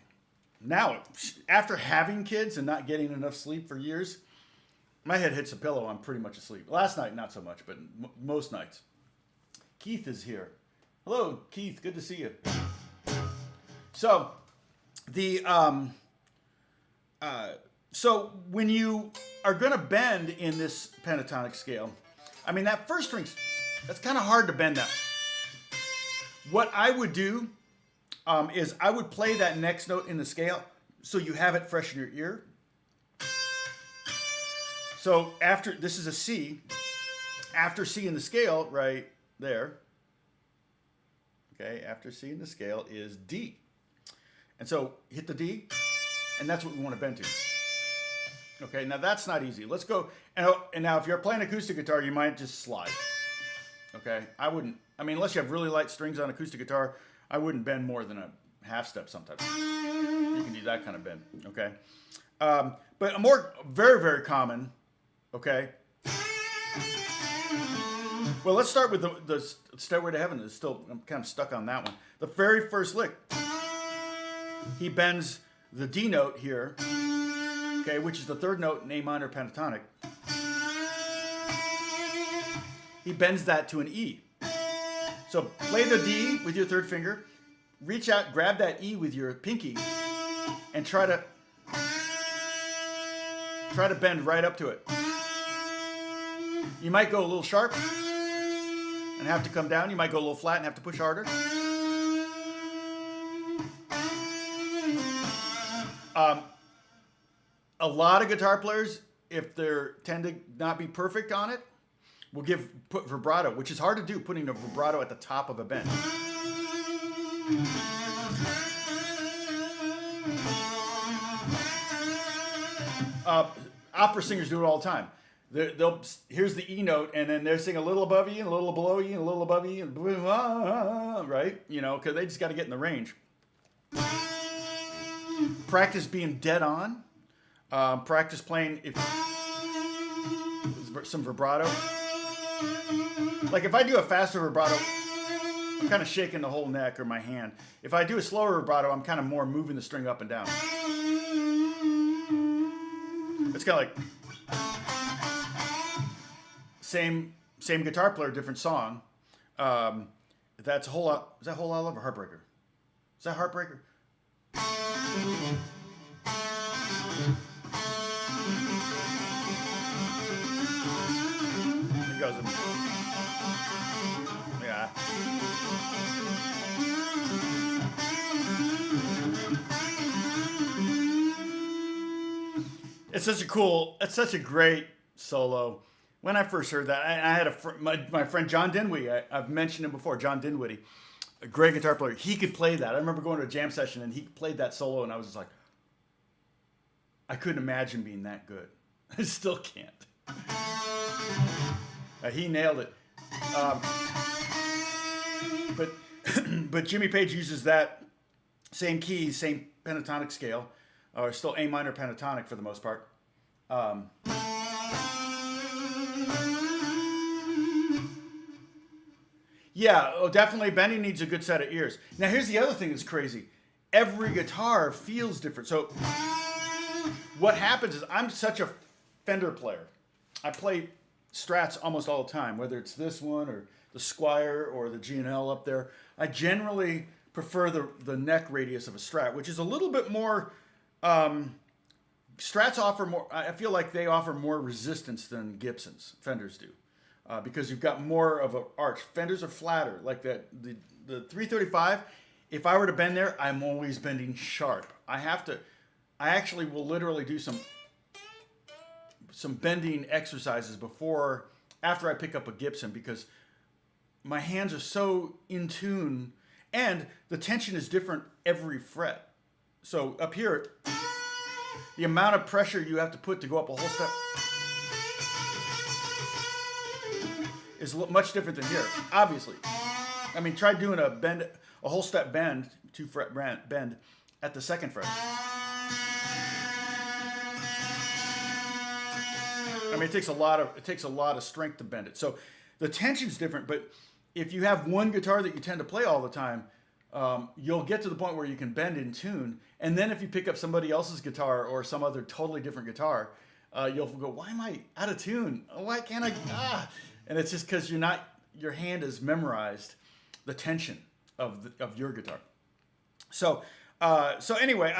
Now, after having kids and not getting enough sleep for years, my head hits a pillow, I'm pretty much asleep. Last night, not so much, but most nights. Keith is here. Hello, Keith. Good to see you. So, so when you are going to bend in this pentatonic scale, I mean, that first string, that's kind of hard to bend that. What I would do is I would play that next note in the scale so you have it fresh in your ear. So this is a C. After C in the scale, right there. Okay, after C in the scale is D. And so hit the D, and that's what we want to bend to. Okay, now that's not easy. Let's go. And now if you're playing acoustic guitar, you might just slide. Okay, I wouldn't. I mean, unless you have really light strings on acoustic guitar, I wouldn't bend more than a half step sometimes. You can do that kind of bend, okay? But a more, very, very common, okay? Well, let's start with the Stairway to Heaven. I'm kind of stuck on that one. The very first lick, he bends the D note here, okay, which is the third note in A minor pentatonic. He bends that to an E. So play the D with your third finger, reach out, grab that E with your pinky, and try to bend right up to it. You might go a little sharp and have to come down. You might go a little flat and have to push harder. A lot of guitar players, if they tend to not be perfect on it, will put vibrato, which is hard to do, putting a vibrato at the top of a bend. Opera singers do it all the time. Here's the E note, and then they're singing a little above E, and a little below E, and a little above E, and right? You know, because they just got to get in the range. Practice being dead on. Practice playing some vibrato. Like if I do a faster vibrato, I'm kind of shaking the whole neck or my hand. If I do a slower vibrato, I'm kind of more moving the string up and down. It's kind of like same guitar player, different song. That's a whole lot. Is that Whole Lot of Love or Heartbreaker? Is that Heartbreaker? It goes. Yeah. It's such a great solo. When I first heard that, I had my friend John Dinwiddie. I've mentioned him before. John Dinwiddie, a great guitar player. He could play that. I remember going to a jam session and he played that solo, and I was just like, I couldn't imagine being that good. I still can't. He nailed it. But Jimmy Page uses that same keys, same pentatonic scale, or still A minor pentatonic for the most part. Yeah, definitely bending needs a good set of ears. Now here's the other thing that's crazy. Every guitar feels different. So what happens is I'm such a Fender player. I play Strats almost all the time, whether it's this one or the Squire or the G&L up there. I generally prefer the neck radius of a Strat, which is a little bit more... Strats offer more... I feel like they offer more resistance than Gibsons, Fenders do. Because you've got more of an arch. Fenders are flatter. Like the 335, if I were to bend there, I'm always bending sharp. I actually will literally do some bending exercises after I pick up a Gibson, because my hands are so in tune, and the tension is different every fret. So up here, the amount of pressure you have to put to go up a whole step is much different than here, obviously. I mean, try doing a whole step bend, 2 fret bend at the 2nd fret. I mean, it takes a lot of strength to bend it. So the tension's different, but if you have one guitar that you tend to play all the time, you'll get to the point where you can bend in tune. And then if you pick up somebody else's guitar or some other totally different guitar, you'll go, why am I out of tune? Why can't I? And it's just because your hand has memorized the tension of your guitar. So anyway,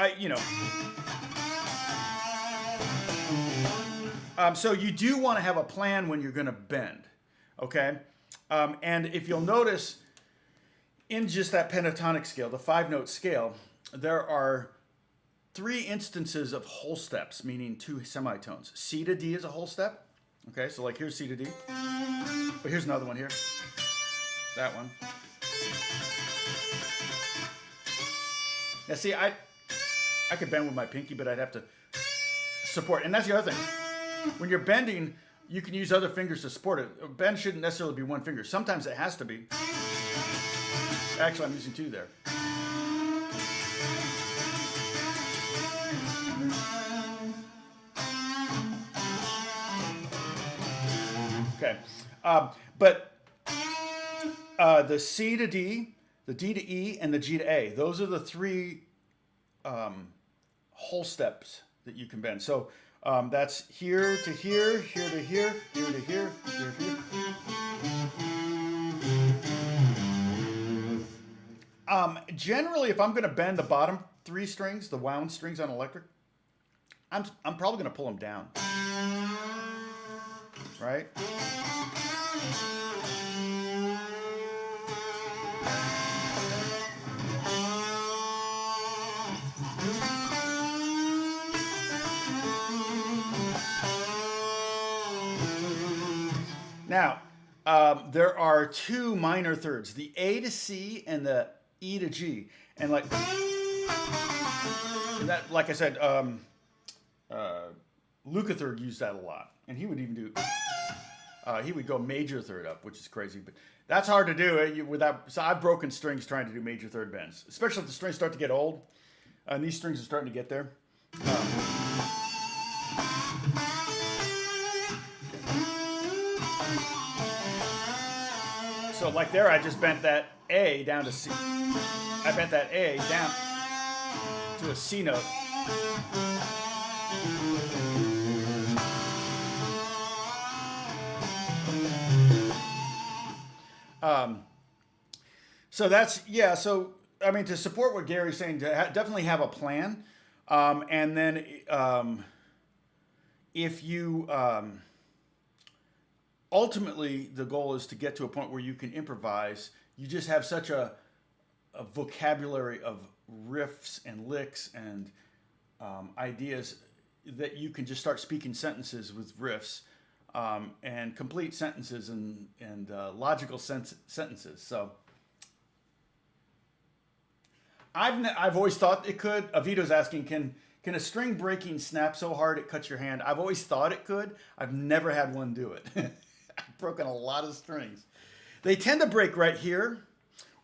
so you do want to have a plan when you're going to bend, okay? And if you'll notice, in just that pentatonic scale, the 5-note scale, there are 3 instances of whole steps, meaning 2 semitones. C to D is a whole step. Okay, so like here's C to D. But here's another one here. That one. Now see, I could bend with my pinky, but I'd have to support. And that's the other thing. When you're bending, you can use other fingers to support it. A bend shouldn't necessarily be one finger. Sometimes it has to be. Actually, I'm using 2 there. Okay. But the C to D, the D to E, and the G to A, those are the 3 whole steps that you can bend. So that's here to here, here to here, here to here, here to here. Generally, if I'm going to bend the bottom 3 strings, the wound strings on electric, I'm probably going to pull them down. Right? Now, there are 2 minor thirds, the A to C and the E to G. And like I said, Lukather used that a lot. And he would even do, he would go major third up, which is crazy. But that's hard to do without, so I've broken strings trying to do major third bends, especially if the strings start to get old. And these strings are starting to get there. So like there, I just bent that A down to C. I bent that A down to a C note. So that's, yeah, so I mean, to support what Gary's saying, to definitely have a plan. And then if you, ultimately, the goal is to get to a point where you can improvise. You just have such a vocabulary of riffs and licks and ideas that you can just start speaking sentences with riffs and complete sentences and logical sentences. So I've always thought it could. Avito's asking, can a string breaking snap so hard it cuts your hand? I've always thought it could. I've never had one do it. I've broken a lot of strings. They tend to break right here,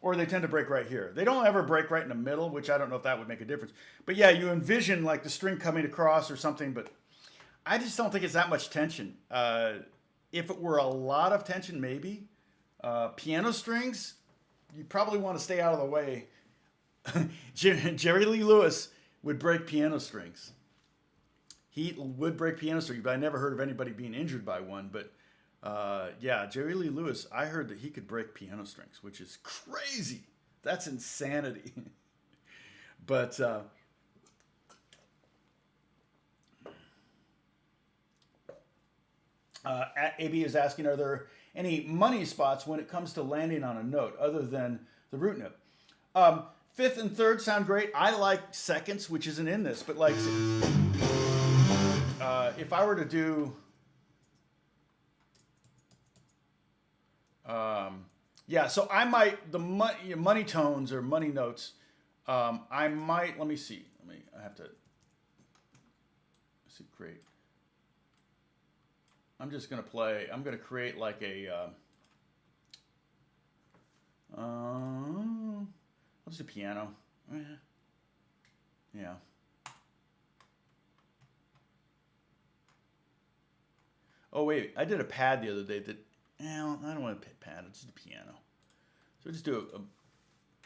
or they tend to break right here. They don't ever break right in the middle, which I don't know if that would make a difference. But yeah, you envision like the string coming across or something, but I just don't think it's that much tension. If it were a lot of tension, maybe. Piano strings, you probably want to stay out of the way. Jerry Lee Lewis would break piano strings. He would break piano strings, but I never heard of anybody being injured by one. But yeah, Jerry Lee Lewis, I heard that he could break piano strings, which is crazy. That's insanity. But AB is asking, are there any money spots when it comes to landing on a note other than the root note? Fifth and third sound great. I like seconds, which isn't in this, but like if I were to do, yeah, so I might, the money tones or money notes, I might, let me see, I have to, let's see, create. I'm just going to play, I'm going to create like a, let's do piano. Yeah. Oh wait, I did a pad the other day that, I don't want to pad, it's just a piano. So just do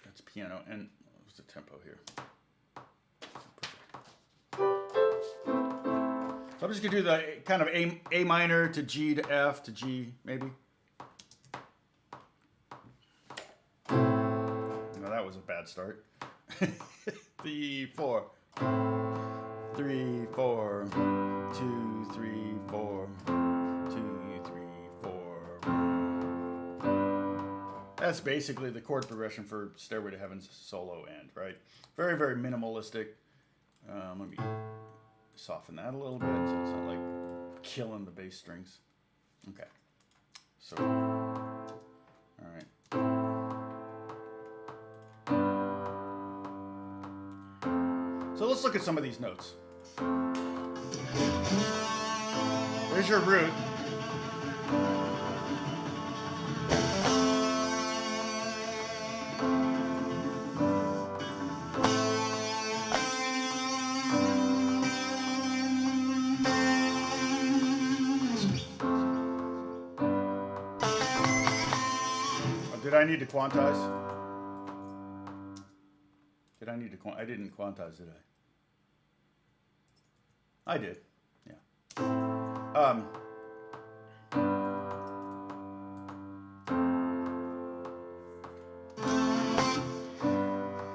that's piano, and what's the tempo here? So I'm just gonna do the kind of A minor to G to F to G, maybe. No, that was a bad start. 3, 4. 3, 4. 2, 3, 4. 2, 3, 4. That's basically the chord progression for Stairway to Heaven's solo end, right? Very, very minimalistic. Let me soften that a little bit so it's not like killing the bass strings. Okay. So, all right. So let's look at some of these notes. There's your root. Did I need to quantize? Did I need to I didn't quantize, did I? I did, yeah.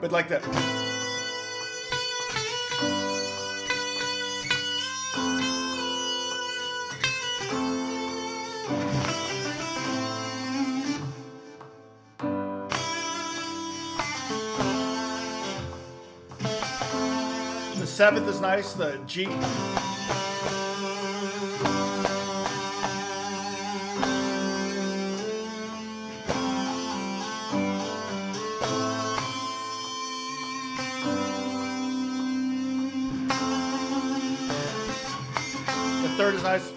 But like that. The seventh is nice, the G. The third is nice.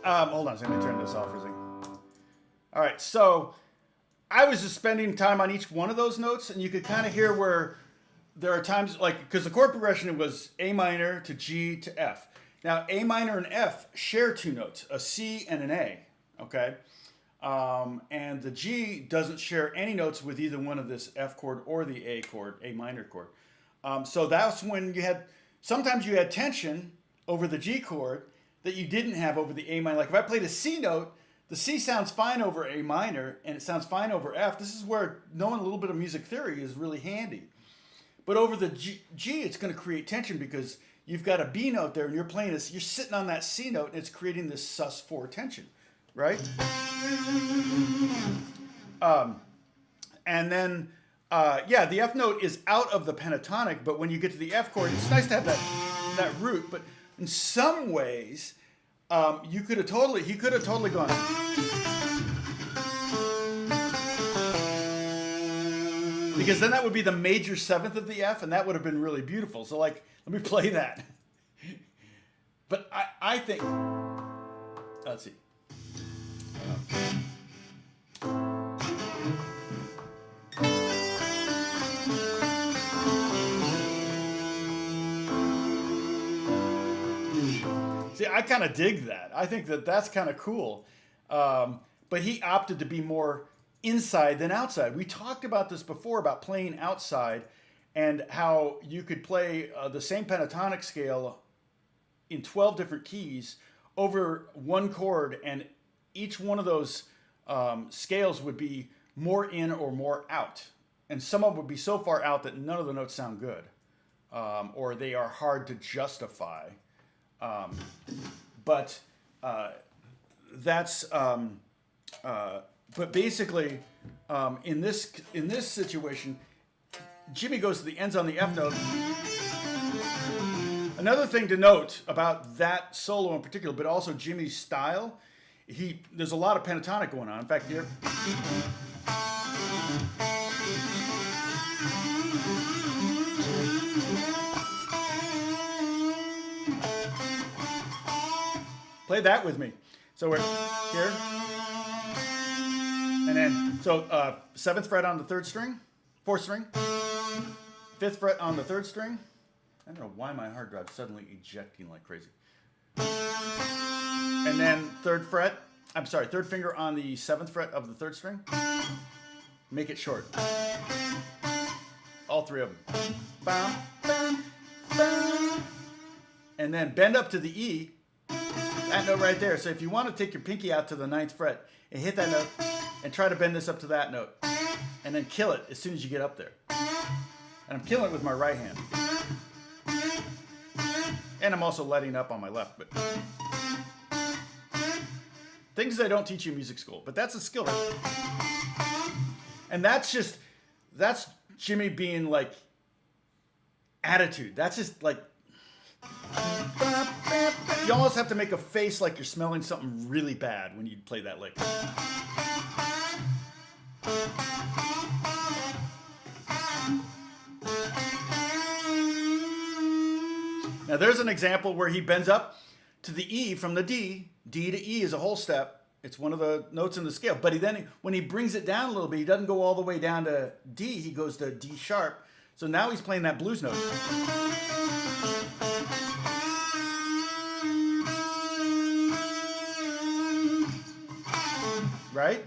hold on a second, let me turn this off for a second. All right, so I was just spending time on each one of those notes, and you could kind of hear where there are times, like, because the chord progression was A minor to G to F. Now, A minor and F share two notes, a C and an A, okay? And the G doesn't share any notes with either one of this F chord or the A chord, A minor chord. So that's when you had, sometimes you had tension over the G chord that you didn't have over the A minor. Like if I played a C note, the C sounds fine over A minor and it sounds fine over F. This is where knowing a little bit of music theory is really handy. But over the G, it's going to create tension because you've got a B note there and you're playing this, you're sitting on that C note and it's creating this sus4 tension, right? And then, yeah, the F note is out of the pentatonic, but when you get to the F chord, it's nice to have that root, but in some ways, he could have totally gone. Because then that would be the major seventh of the F, and that would have been really beautiful. So, like, let me play that. But I think, let's see. See, I kind of dig that. I think that that's kind of cool. But he opted to be more inside than outside. We talked about this before, about playing outside and how you could play the same pentatonic scale in 12 different keys over one chord, and each one of those scales would be more in or more out. And some of them would be so far out that none of the notes sound good, or they are hard to justify. But basically, in this situation, Jimmy goes to the ends on the F note. Another thing to note about that solo in particular, but also Jimmy's style, there's a lot of pentatonic going on. In fact, here. Play that with me. So we're here. And then, so 7th fret on the 3rd string, 4th string, 5th fret on the 3rd string. I don't know why my hard drive's suddenly ejecting like crazy. And then 3rd finger on the 7th fret of the 3rd string. Make it short. All three of them. Bam, bam, bam. And then bend up to the E. That note right there. So if you want to take your pinky out to the 9th fret and hit that note and try to bend this up to that note and then kill it as soon as you get up there. And I'm killing it with my right hand. And I'm also letting up on my left. But things they don't teach you in music school. But that's a skill. And that's Jimmy being like attitude. That's just like, you almost have to make a face like you're smelling something really bad when you play that lick. Now there's an example where he bends up to the E from the D. D to E is a whole step. It's one of the notes in the scale. But when he brings it down a little bit, he doesn't go all the way down to D. He goes to D sharp. So now he's playing that blues note. Right?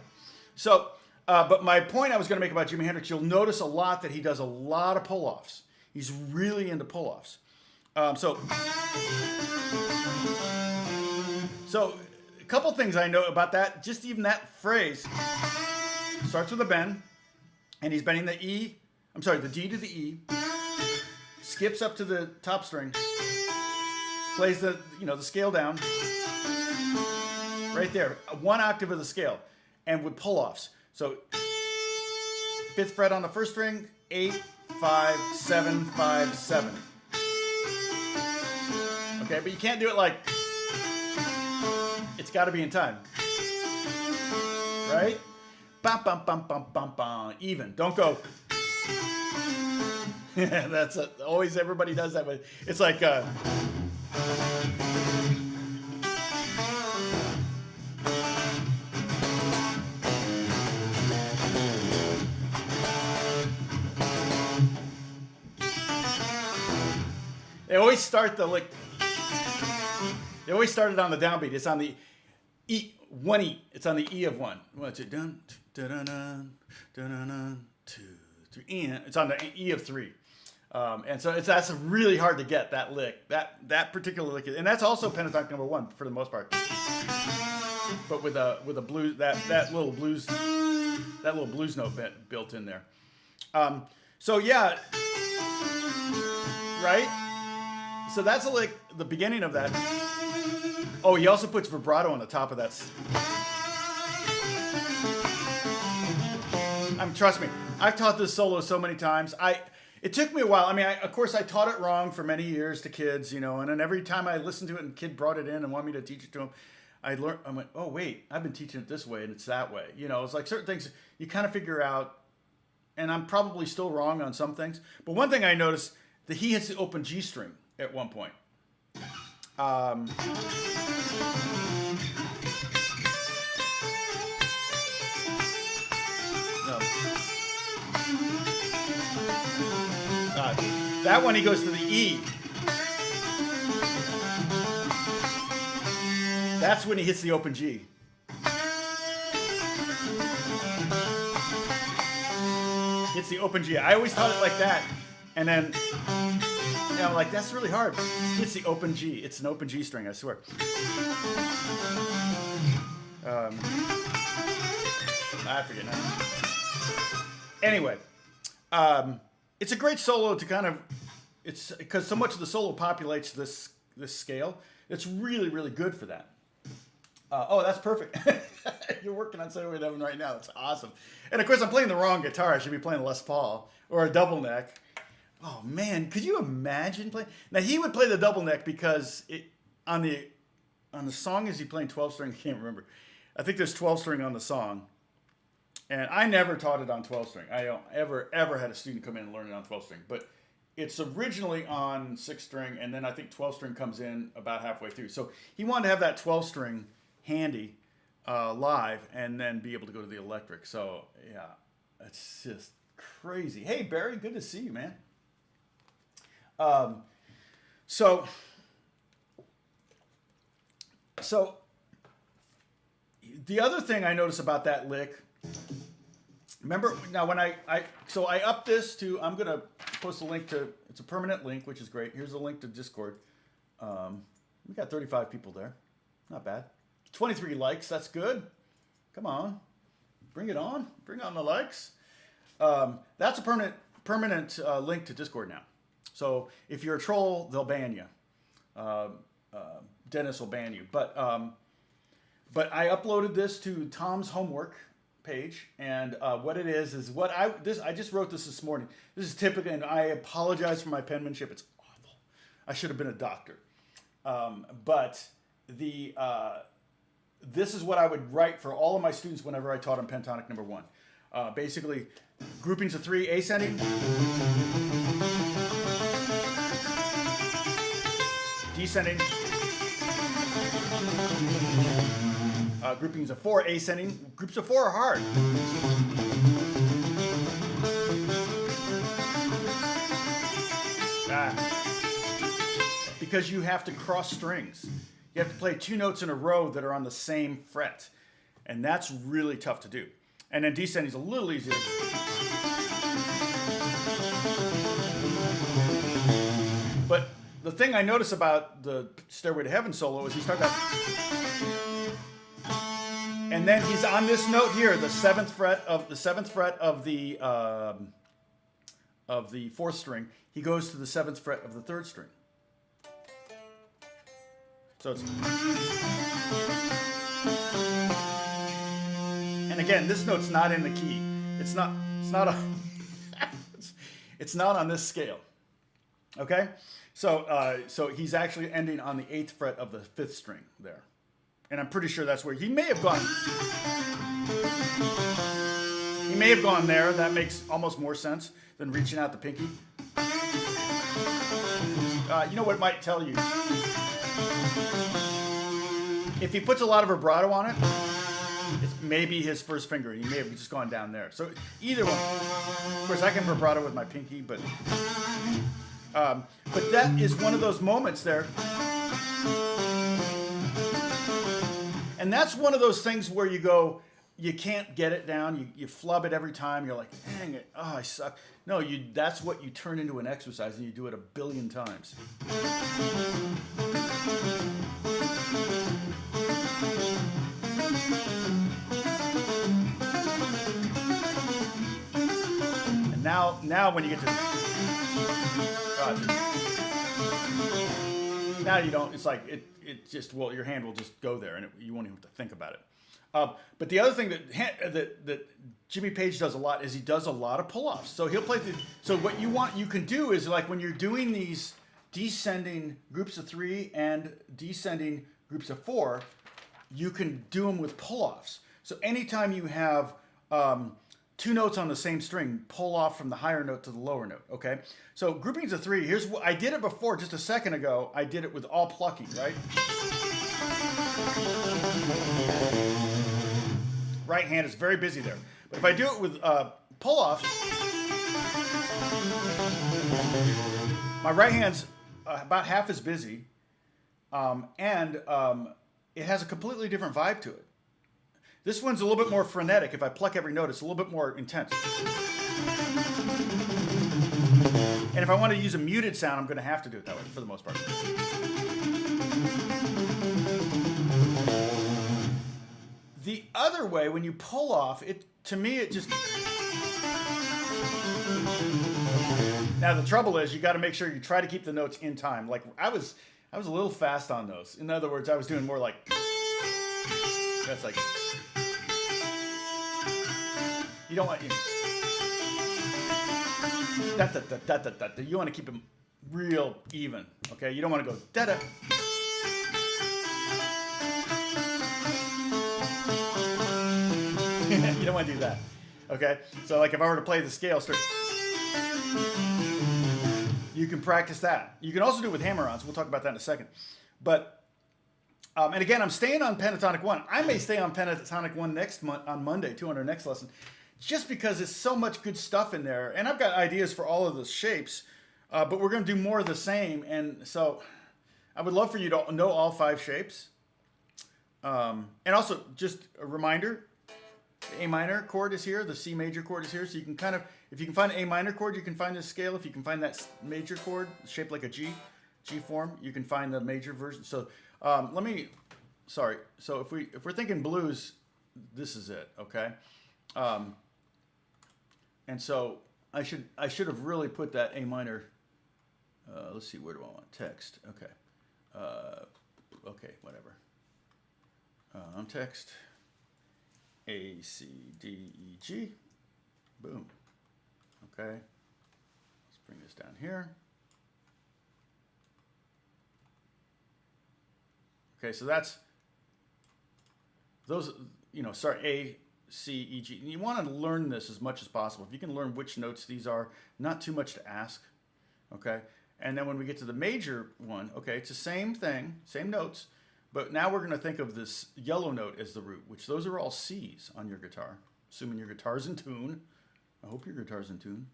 So, but my point I was going to make about Jimi Hendrix, you'll notice a lot that he does a lot of pull-offs. He's really into pull-offs. So a couple things I know about that, just even that phrase, starts with a bend, and he's bending the D to the E, skips up to the top string, plays the scale down, right there, 1 octave of the scale, and with pull-offs. So 5th fret on the 1st string, 8, 5, 7, 5, 7. Okay, but you can't do it like, it's got to be in time. Right? Bum, bum, bum, bum, bum, bum. Even. Don't go. That's always everybody does that. But it's like, start the lick. They always started on the downbeat. It's on the E, 1 E. It's on the E of 1. 1, 2, dun, dun, dun, dun, dun, dun, 2, 3. It's on the E of 3. And so that's really hard to get, that lick, that particular lick, and that's also pentatonic number 1 for the most part. But with a blues, that little blues note built in there. So yeah, right. So that's a lick, the beginning of that. Oh, he also puts vibrato on the top of that. Trust me, I've taught this solo so many times. It took me a while. I mean, of course, I taught it wrong for many years to kids, you know, and then every time I listened to it and a kid brought it in and wanted me to teach it to him, I went, oh, wait, I've been teaching it this way and it's that way. You know, it's like certain things you kind of figure out, and I'm probably still wrong on some things. But one thing I noticed, that he hits the open G string at one point. That one he goes to the E. That's when he hits the open G. Hits the open G. I always taught it like that. And then, you know, like, that's really hard. Hits the open G. It's an open G string, I swear. I forget now. Anyway, it's a great solo to kind of, it's because so much of the solo populates this scale. It's really, really good for that. Oh, that's perfect. You're working on Stairway to Heaven right now. That's awesome. And of course, I'm playing the wrong guitar. I should be playing a Les Paul or a double neck. Oh man, could you imagine playing? Now he would play the double neck because on the song, is he playing 12 string? I can't remember. I think there's 12 string on the song. And I never taught it on 12 string. I don't ever had a student come in and learn it on 12 string. But it's originally on 6 string, and then I think 12 string comes in about halfway through. So he wanted to have that 12 string handy live and then be able to go to the electric. So yeah, it's just crazy. Hey Barry, good to see you, man. So the other thing I noticed about that lick, remember now when I upped this to, I'm gonna post a link to, it's a permanent link, which is great. Here's a link to Discord. We got 35 people there, not bad. 23 likes, that's good. Come on, bring it on, bring on the likes. That's a permanent link to Discord now. So if you're a troll, they'll ban you. Dennis will ban you. But I uploaded this to Tom's homework page, and what it is what I just wrote this morning. This is typical, and I apologize for my penmanship. It's awful. I should have been a doctor. But this is what I would write for all of my students whenever I taught them pentatonic number 1. Basically, groupings of 3 ascending, descending, groupings of 4 ascending. Groups of 4 are hard. Because you have to cross strings. You have to play 2 notes in a row that are on the same fret. And that's really tough to do. And then descending is a little easier. But the thing I notice about the Stairway to Heaven solo is he starts out, and then he's on this note here, the 7th fret of the 4th string. He goes to the 7th fret of the 3rd string. So it's, and again, this note's not in the key. It's not on this scale. Okay? So he's actually ending on the 8th fret of the 5th string there. And I'm pretty sure that's where he may have gone. He may have gone there. That makes almost more sense than reaching out the pinky. You know what it might tell you? If he puts a lot of vibrato on it, it's maybe his first finger. He may have just gone down there. So either one. Of course, I can vibrato with my pinky, but But that is one of those moments there. And that's one of those things where you go, you can't get it down. You flub it every time. You're like, dang it, oh, I suck. No, that's what you turn into an exercise, and you do it 1 billion times. And now when you get to now you don't. It's like it just your hand will just go there, and you won't even have to think about it. But the other thing that Jimmy Page does a lot is he does a lot of pull-offs. So he'll play. So what you can do is, like, when you're doing these descending groups of 3 and descending groups of 4, you can do them with pull-offs. So anytime you have 2 notes on the same string, pull off from the higher note to the lower note. Okay. So groupings of 3. Here's what I did it before, just a second ago. I did it with all plucking, right? Right hand is very busy there. But if I do it with pull-offs, my right hand's about half as busy, and it has a completely different vibe to it. This one's a little bit more frenetic. If I pluck every note, it's a little bit more intense. And if I want to use a muted sound, I'm going to have to do it that way for the most part. The other way, when you pull off, to me it just... Now the trouble is, you got to make sure you try to keep the notes in time. Like I was a little fast on those. In other words, I was doing more like... That's like... You don't want... You want to keep them real even, okay? You don't want to go da-da. You don't want to do that, okay? So like if I were to play the scale, you can practice that. You can also do it with hammer-ons. We'll talk about that in a second. But, and again, I'm staying on pentatonic 1. I may stay on pentatonic 1 next month, on Monday, too, on our next lesson, just because there's so much good stuff in there. And I've got ideas for all of the shapes, but we're going to do more of the same. And so I would love for you to know all 5 shapes. And also, just a reminder, the A minor chord is here, the C major chord is here, so you can kind of, if you can find an A minor chord, you can find this scale. If you can find that major chord shaped like a G form, you can find the major version. So so if we're thinking blues, this is it, okay? And so I should have really put that A minor. Let's see, where do I want text? Okay, okay, whatever. Text. A, C, D, E, G. Boom. Okay. Let's bring this down here. Okay, so that's those, start A, C, E, G. And you want to learn this as much as possible. If you can learn which notes these are, not too much to ask. Okay. And then when we get to the major one, okay, it's the same thing, same notes. But now we're going to think of this yellow note as the root, which those are all C's on your guitar, assuming your guitar's in tune. I hope your guitar's in tune.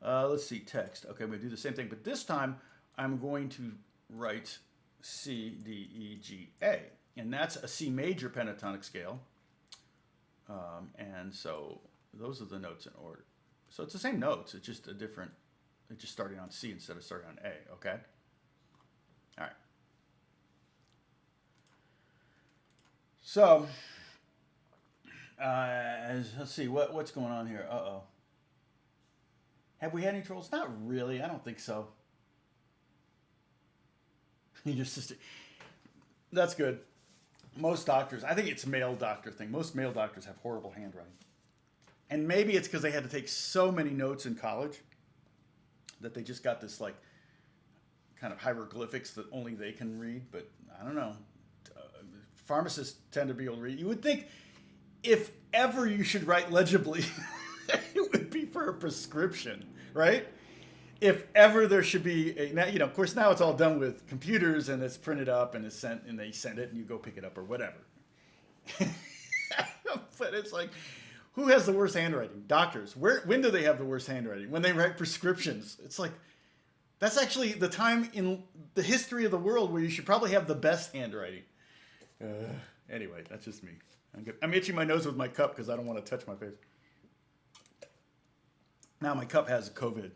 Let's see, text. Okay, I'm going to do the same thing, but this time I'm going to write C, D, E, G, A. And that's a C major pentatonic scale. And so those are the notes in order. So it's the same notes, it's just it's just starting on C instead of starting on A, okay? All right. So, let's see, what's going on here? Uh-oh. Have we had any trolls? Not really. I don't think so. That's good. Most doctors, I think it's a male doctor thing. Most male doctors have horrible handwriting. And maybe it's because they had to take so many notes in college that they just got this, like, kind of hieroglyphics that only they can read. But I don't know. Pharmacists tend to be able to read. You would think if ever you should write legibly, it would be for a prescription, right? If ever there should be of course now it's all done with computers and it's printed up and it's sent and they send it and you go pick it up or whatever. But it's like, who has the worst handwriting? Doctors. When do they have the worst handwriting? When they write prescriptions. It's like, That's actually the time in the history of the world where you should probably have the best handwriting. Anyway, that's just me. I'm itching my nose with my cup because I don't want to touch my face. Now my cup has COVID.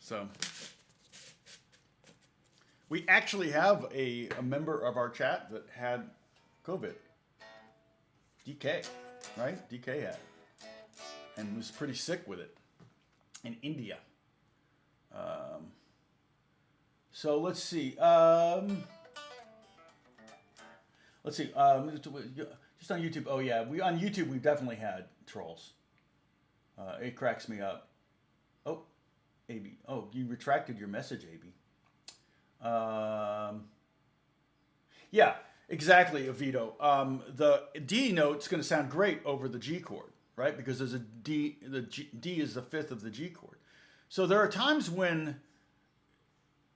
So we actually have a member of our chat that had COVID. DK, right? DK had it. And was pretty sick with it in India. So let's see. Just on YouTube. Oh yeah, on YouTube we've definitely had trolls. It cracks me up. Oh, AB. Oh, you retracted your message, AB. Yeah, exactly, Avito. The D note's going to sound great over the G chord, right? Because there's a D. D is the fifth of the G chord. So there are times when,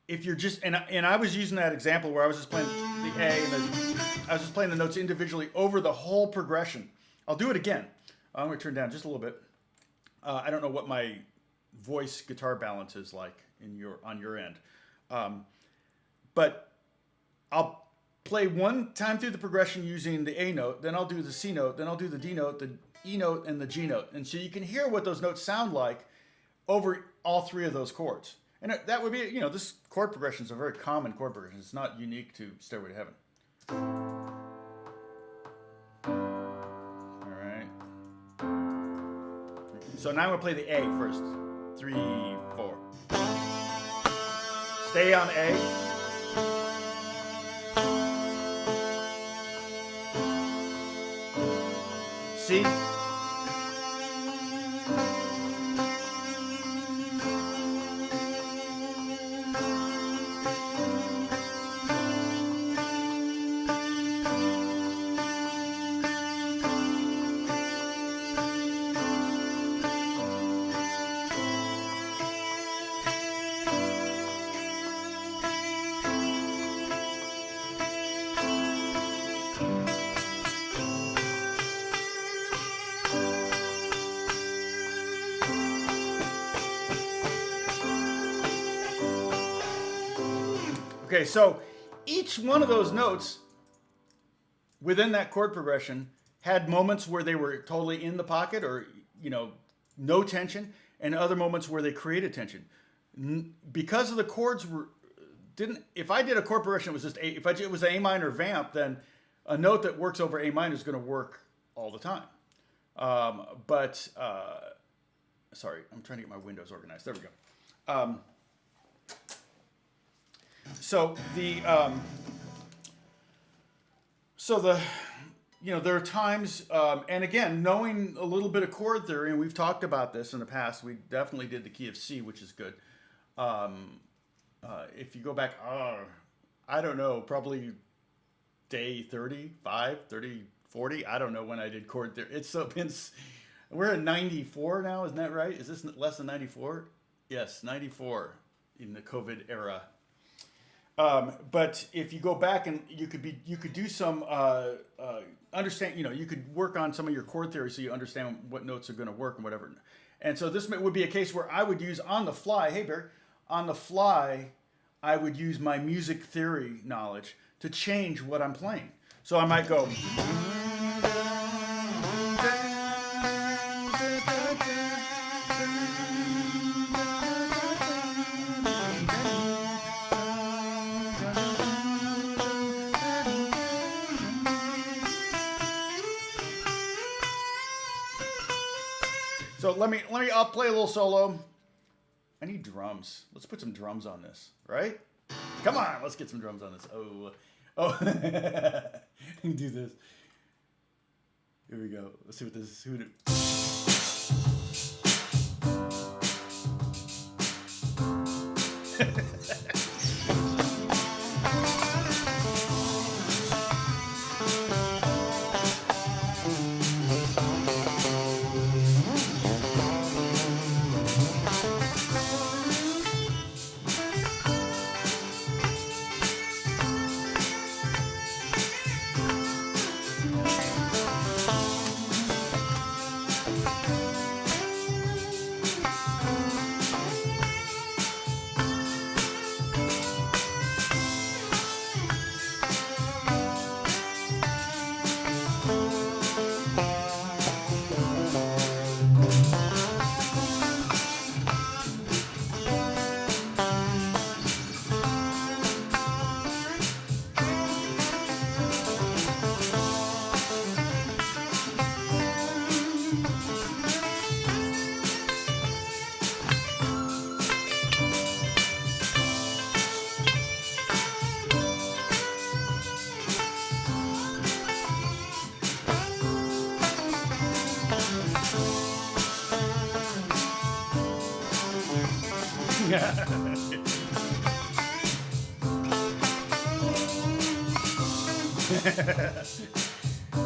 if you're just and I was using that example where I was just playing the A and I was just playing the notes individually over the whole progression. I'll do it again. I'm going to turn down just a little bit. I don't know what my voice guitar balance is like on your end, but I'll play one time through the progression using the A note, then I'll do the C note, then I'll do the D note, the E note, and the G note, and so you can hear what those notes sound like over all three of those chords. And that would be, this chord progression is a very common chord progression. It's not unique to Stairway to Heaven. All right. So now I'm going to play the A first. 3, 4. Stay on A. C. Okay, so each one of those notes within that chord progression had moments where they were totally in the pocket or, no tension, and other moments where they created tension. Because of the chords if I did a chord progression, it was just A, if it was an A minor vamp, then a note that works over A minor is going to work all the time. Sorry, I'm trying to get my windows organized. There we go. There are times, and again, knowing a little bit of chord theory, and we've talked about this in the past, we definitely did the key of C, which is good. If you go back, I don't know, probably day 35, 30, 40, I don't know when I did chord theory. We're at 94 now, isn't that right? Is this less than 94? Yes, 94 in the COVID era. But if you go back and you could do some understand, you could work on some of your chord theory so you understand what notes are going to work and whatever. And so this would be a case where I would use on the fly. Hey, Barry, on the fly, I would use my music theory knowledge to change what I'm playing. So I might go. So I'll play a little solo. I need drums. Let's put some drums on this, right? Come on, let's get some drums on this. Oh, do this. Here we go. Let's see what this is.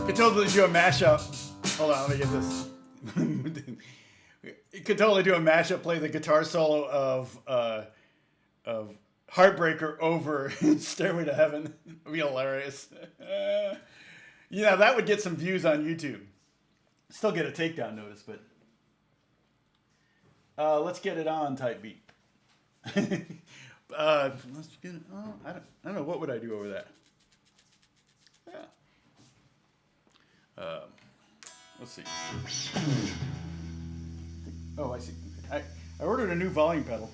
Could totally do a mashup. Hold on, let me get this. You could totally do a mashup, play the guitar solo of Heartbreaker over Stairway to Heaven. It'd be hilarious. Yeah, that would get some views on YouTube. Still get a takedown notice, but let's get it on type beat. Let's get it on. I don't know, what would I do over that? Yeah. Let's see. Oh, I see. I ordered a new volume pedal.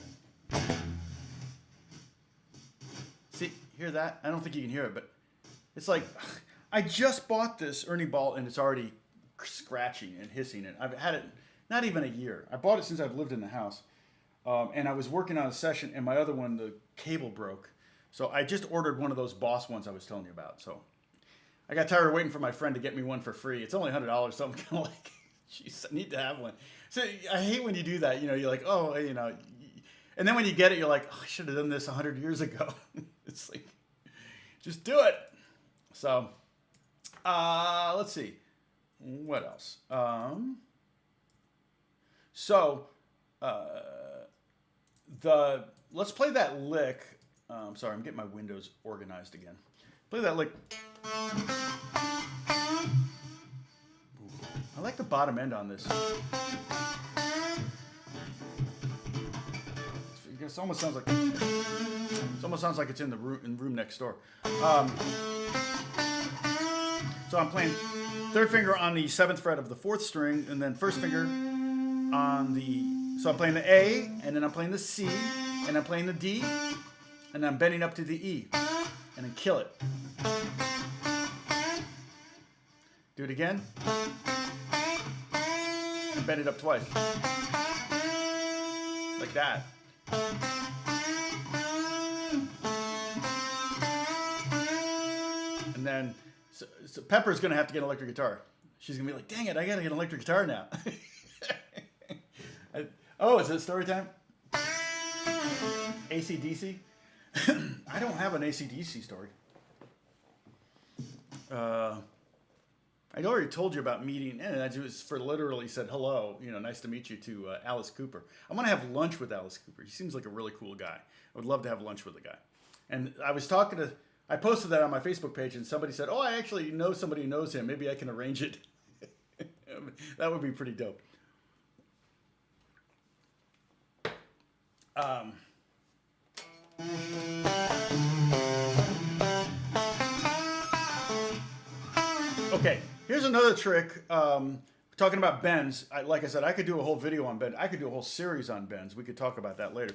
See, hear that? I don't think you can hear it, but it's like, I just bought this Ernie Ball and it's already scratching and hissing. And I've had it not even a year. I bought it since I've lived in the house. And I was working on a session and my other one, the cable broke. So I just ordered one of those Boss ones I was telling you about. So I got tired of waiting for my friend to get me one for free. It's only $100, so I'm kind of like, jeez, I need to have one. So I hate when you do that. You know, you're like, oh, you know. And then when you get it, you're like, oh, I should have done this 100 years ago. It's like, just do it. So, let's see. What else? Let's play that lick. Sorry, I'm getting my windows organized again. Play that lick. I like the bottom end on this. It almost sounds like it's in the room next door. So I'm playing third finger on the 7th fret of the 4th string, and then first finger on the. So I'm playing the A, and then I'm playing the C, and I'm playing the D, and I'm bending up to the E, and then kill it. Do it again. And bend it up twice. Like that. And then, so Pepper's going to have to get an electric guitar. She's going to be like, dang it, I got to get an electric guitar now. Oh, is it story time? AC/DC? I don't have an AC/DC story. I already told you about meeting, and I just literally said hello, you know, nice to meet you to Alice Cooper. I'm going to have lunch with Alice Cooper. He seems like a really cool guy. I would love to have lunch with the guy. And I posted that on my Facebook page, and somebody said, oh, I actually know somebody who knows him. Maybe I can arrange it. That would be pretty dope. Okay, here's another trick. Talking about bends, like I said, I could do a whole video on bend. I could do a whole series on bends. We could talk about that later.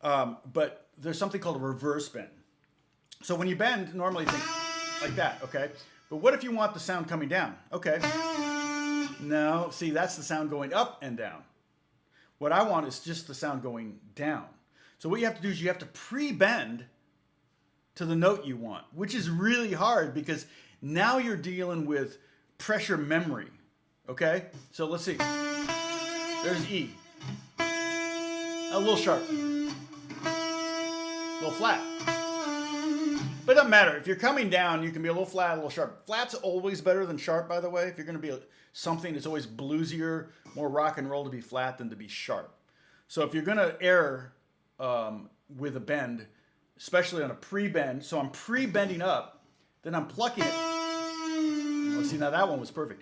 But there's something called a reverse bend. So when you bend, normally think like that, okay? But what if you want the sound coming down? Okay. No, see, that's the sound going up and down. What I want is just the sound going down. So what you have to do is you have to pre-bend to the note you want, which is really hard because now you're dealing with pressure memory, okay? So let's see. There's E. A little sharp. A little flat. But it doesn't matter. If you're coming down, you can be a little flat, a little sharp. Flat's always better than sharp, by the way. If you're going to be something that's always bluesier, more rock and roll to be flat than to be sharp. So if you're going to err with a bend, especially on a pre-bend, so I'm pre-bending up, then I'm plucking it. Oh, see, now that one was perfect.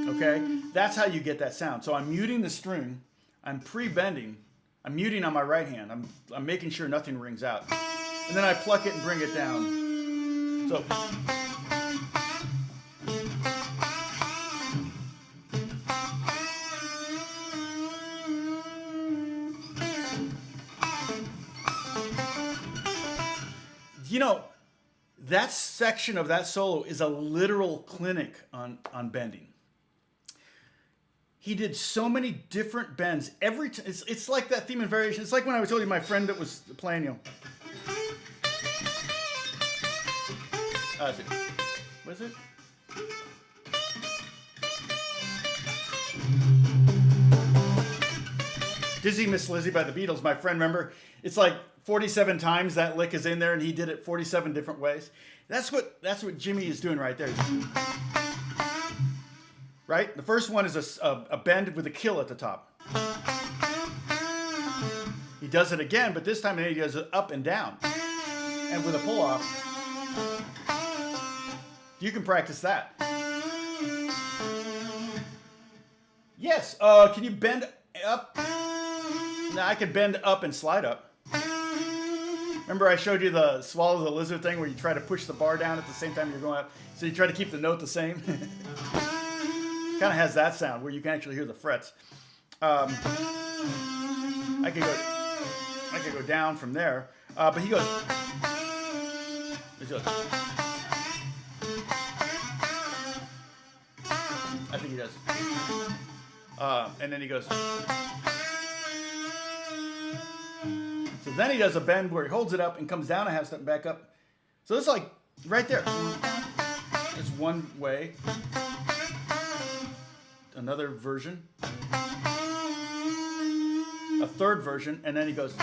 Okay, that's how you get that sound. So I'm muting the string, I'm pre-bending, I'm muting on my right hand, I'm making sure nothing rings out. And then I pluck it and bring it down. So. You know, that section of that solo is a literal clinic on bending. He did so many different bends. It's like that theme and variation. It's like when I was telling you my friend that was playing, you know. What is it? Dizzy Miss Lizzy by the Beatles, my friend, remember, it's like 47 times that lick is in there, and he did it 47 different ways. That's what Jimmy is doing right there. Right? The first one is a bend with a kill at the top. He does it again, but this time he does it up and down. And with a pull off. You can practice that. Yes. Can you bend up? Now I can bend up and slide up. Remember I showed you the swallow the lizard thing where you try to push the bar down at the same time you're going up. So you try to keep the note the same. Kind of has that sound where you can actually hear the frets. I could go down from there, but he goes. I think he does. And then he goes. So then he does a bend where he holds it up and comes down a half step and back up. So it's like right there. It's one way. Another version. A third version. And then he goes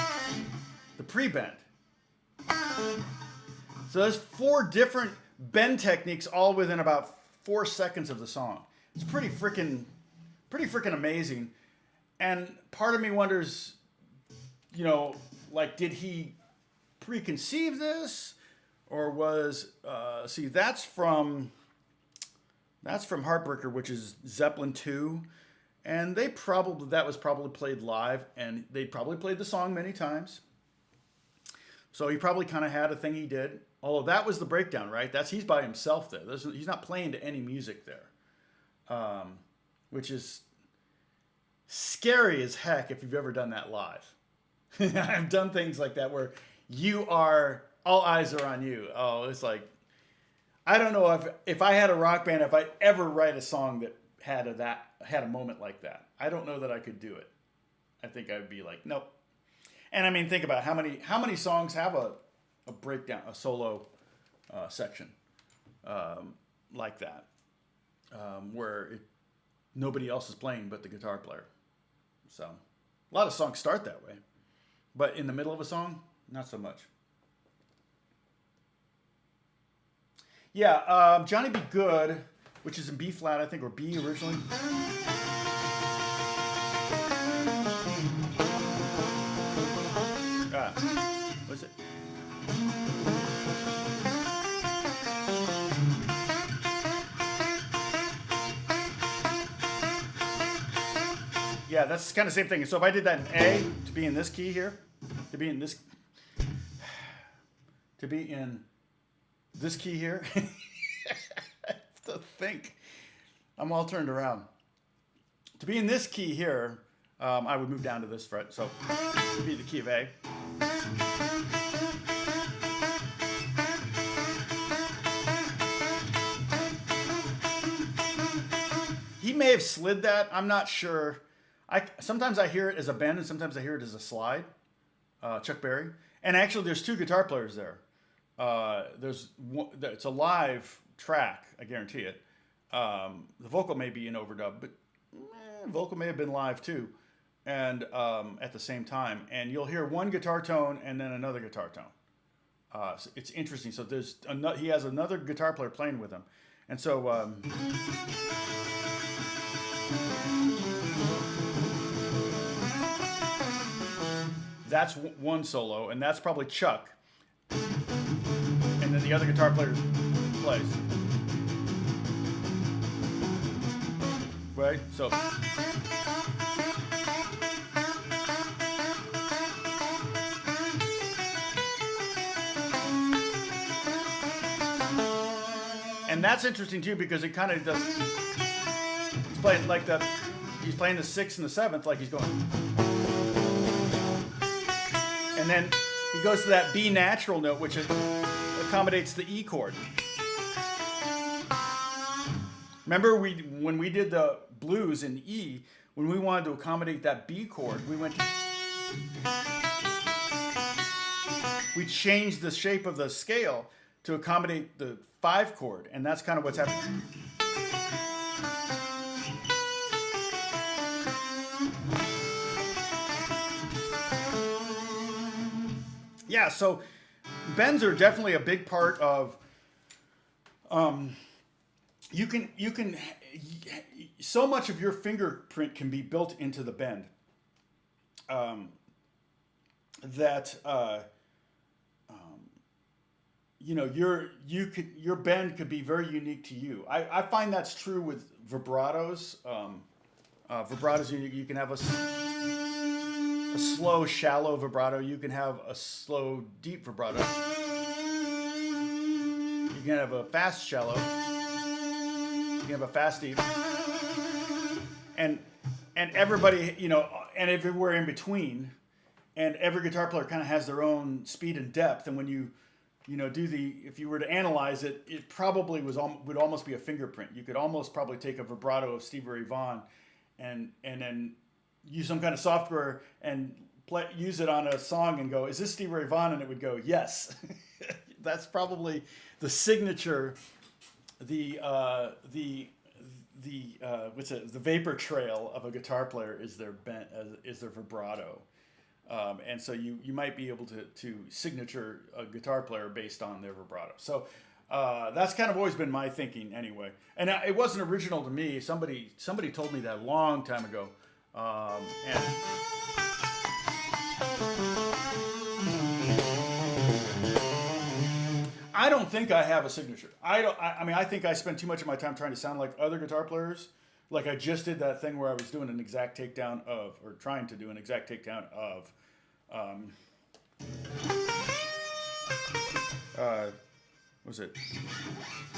the pre-bend. So there's 4 different bend techniques all within about 4 seconds of the song. It's pretty freaking amazing. And part of me wonders, you know, like, did he preconceive this, or was see that's from Heartbreaker, which is Zeppelin 2, and that was probably played live, and they probably played the song many times. So he probably kind of had a thing he did. Although that was the breakdown, right? He's by himself there. He's not playing to any music there, which is scary as heck if you've ever done that live. I've done things like that where all eyes are on you. Oh, it's like, I don't know if I had a rock band, if I'd ever write a song that had a moment like that. I don't know that I could do it. I think I'd be like, nope. And I mean, think about how many songs have a breakdown, a solo section like that, where nobody else is playing but the guitar player. So a lot of songs start that way, but in the middle of a song, not so much. Yeah, Johnny Be Good, which is in B flat, I think, or B originally. What's it? Yeah, that's kind of the same thing. So if I did that in A, to be in this key here, to be in this key here, I have to think. I'm all turned around. To be in this key here, I would move down to this fret. So it would be the key of A. He may have slid that. I'm not sure. Sometimes I hear it as a bend, and sometimes I hear it as a slide. Chuck Berry. And actually, there's 2 guitar players there. There's one, it's a live track, I guarantee it. The vocal may be in overdub, but vocal may have been live too, and at the same time. And you'll hear one guitar tone and then another guitar tone. So it's interesting. So he has another guitar player playing with him, and so. That's one solo, and that's probably Chuck. And then the other guitar player plays. Right? So. And that's interesting too, because it kind of does. He's playing like the. He's playing the 6th and the 7th like he's going. And then he goes to that B natural note, which accommodates the E chord. Remember when we did the blues in E, when we wanted to accommodate that B chord, we changed the shape of the scale to accommodate the 5 chord, and that's kind of what's happening. Yeah, so bends are definitely a big part of. You can so much of your fingerprint can be built into the bend, that your bend could be very unique to you. I find that's true with vibratos. Vibratos, you can have a slow, shallow vibrato. You can have a slow, deep vibrato. You can have a fast, shallow. You can have a fast, deep. And everybody, and everywhere in between. And every guitar player kind of has their own speed and depth. And when you if you were to analyze it, it probably would almost be a fingerprint. You could almost probably take a vibrato of Stevie Ray Vaughan and then use some kind of software and use it on a song and go, is this Stevie Ray Vaughan? And it would go, yes. That's probably the signature, the vapor trail of a guitar player is their vibrato. And so you might be able to signature a guitar player based on their vibrato. So that's kind of always been my thinking anyway. And it wasn't original to me. Somebody told me that a long time ago. And I don't think I have a signature. I think I spend too much of my time trying to sound like other guitar players. Like I just did that thing where I was doing an exact takedown of, or trying to do an exact takedown of, what was it?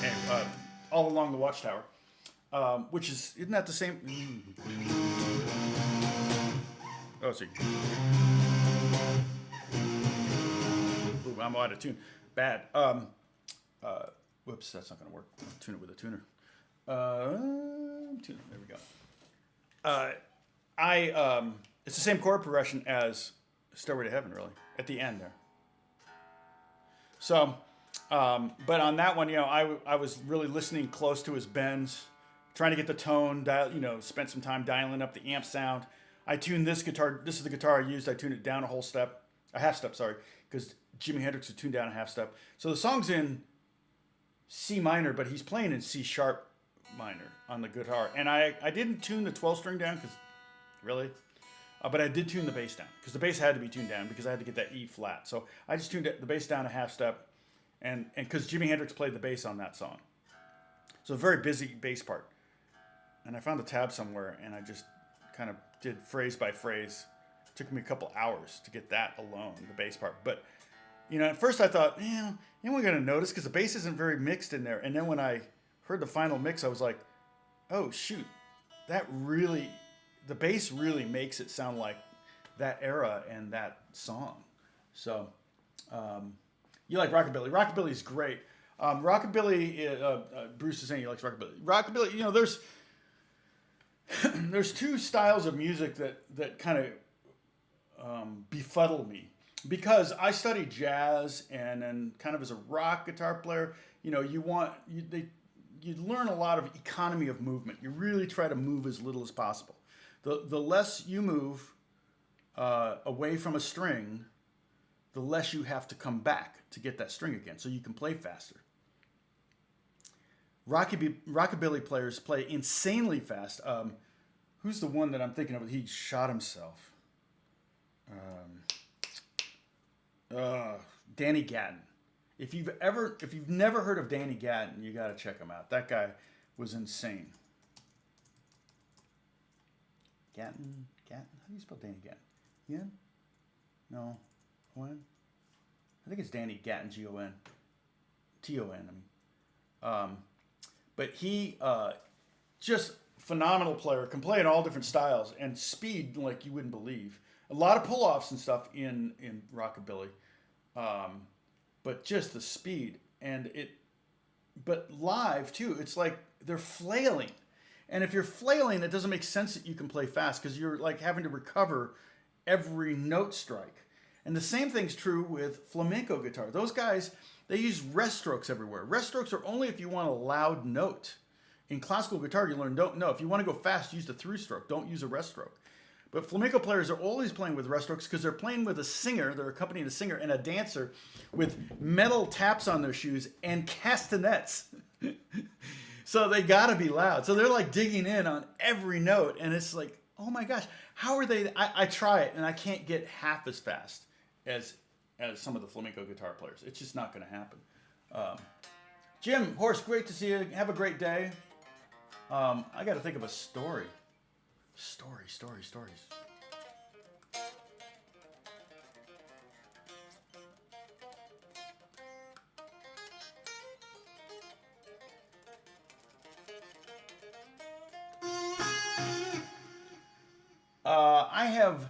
And, All Along the Watchtower, which isn't that the same? Oh, let's see. Ooh, I'm out of tune. Bad. Whoops, that's not going to work. I'll tune it with a tuner. Tuner. There we go. It's the same chord progression as Stairway to Heaven, really, at the end there. So, but on that one, I was really listening close to his bends, trying to get the tone, spent some time dialing up the amp sound. I tuned this guitar. This is the guitar I used. I tuned it down a half step, sorry, because Jimi Hendrix would tune down a half step. So the song's in C minor, but he's playing in C sharp minor on the guitar. And I didn't tune the 12 string down because, really? But I did tune the bass down because the bass had to be tuned down because I had to get that E flat. So I just tuned the bass down a half step, and because Jimi Hendrix played the bass on that song. So a very busy bass part. And I found the tab somewhere, and I just kind of did phrase by phrase. It took me a couple hours to get that alone, the bass part. But, at first I thought, you ain't going to notice because the bass isn't very mixed in there. And then when I heard the final mix, I was like, oh, shoot, the bass really makes it sound like that era and that song. So, you like rockabilly. Rockabilly's great. Rockabilly, Bruce is saying he likes rockabilly. Rockabilly, there's two styles of music that kind of befuddle me. Because I studied jazz and then kind of as a rock guitar player, you learn a lot of economy of movement. You really try to move as little as possible. The less you move away from a string, the less you have to come back to get that string again, so you can play faster. Rockabilly players play insanely fast. Who's the one that I'm thinking of? He shot himself. Danny Gatton. If you've never heard of Danny Gatton, you got to check him out. That guy was insane. Gatton. How do you spell Danny Gatton? Ian? No. When? I think it's Danny Gatton. Gon. Ton. But he just phenomenal player. Can play in all different styles and speed like you wouldn't believe. A lot of pull-offs and stuff in rockabilly, but just the speed but live too. It's like they're flailing, and if you're flailing, it doesn't make sense that you can play fast because you're like having to recover every note strike. And the same thing's true with flamenco guitar. Those guys, they use rest strokes everywhere. Rest strokes are only if you want a loud note. In classical guitar, you learn no. If you want to go fast, use the through stroke. Don't use a rest stroke. But flamenco players are always playing with rest-strokes because they're playing with a singer, they're accompanying a singer and a dancer with metal taps on their shoes and castanets. So they gotta be loud. So they're like digging in on every note, and it's like, oh my gosh, how are they? I try it and I can't get half as fast as some of the flamenco guitar players. It's just not gonna happen. Jim, Horst, great to see you. Have a great day. I got to think of a story. Stories. I have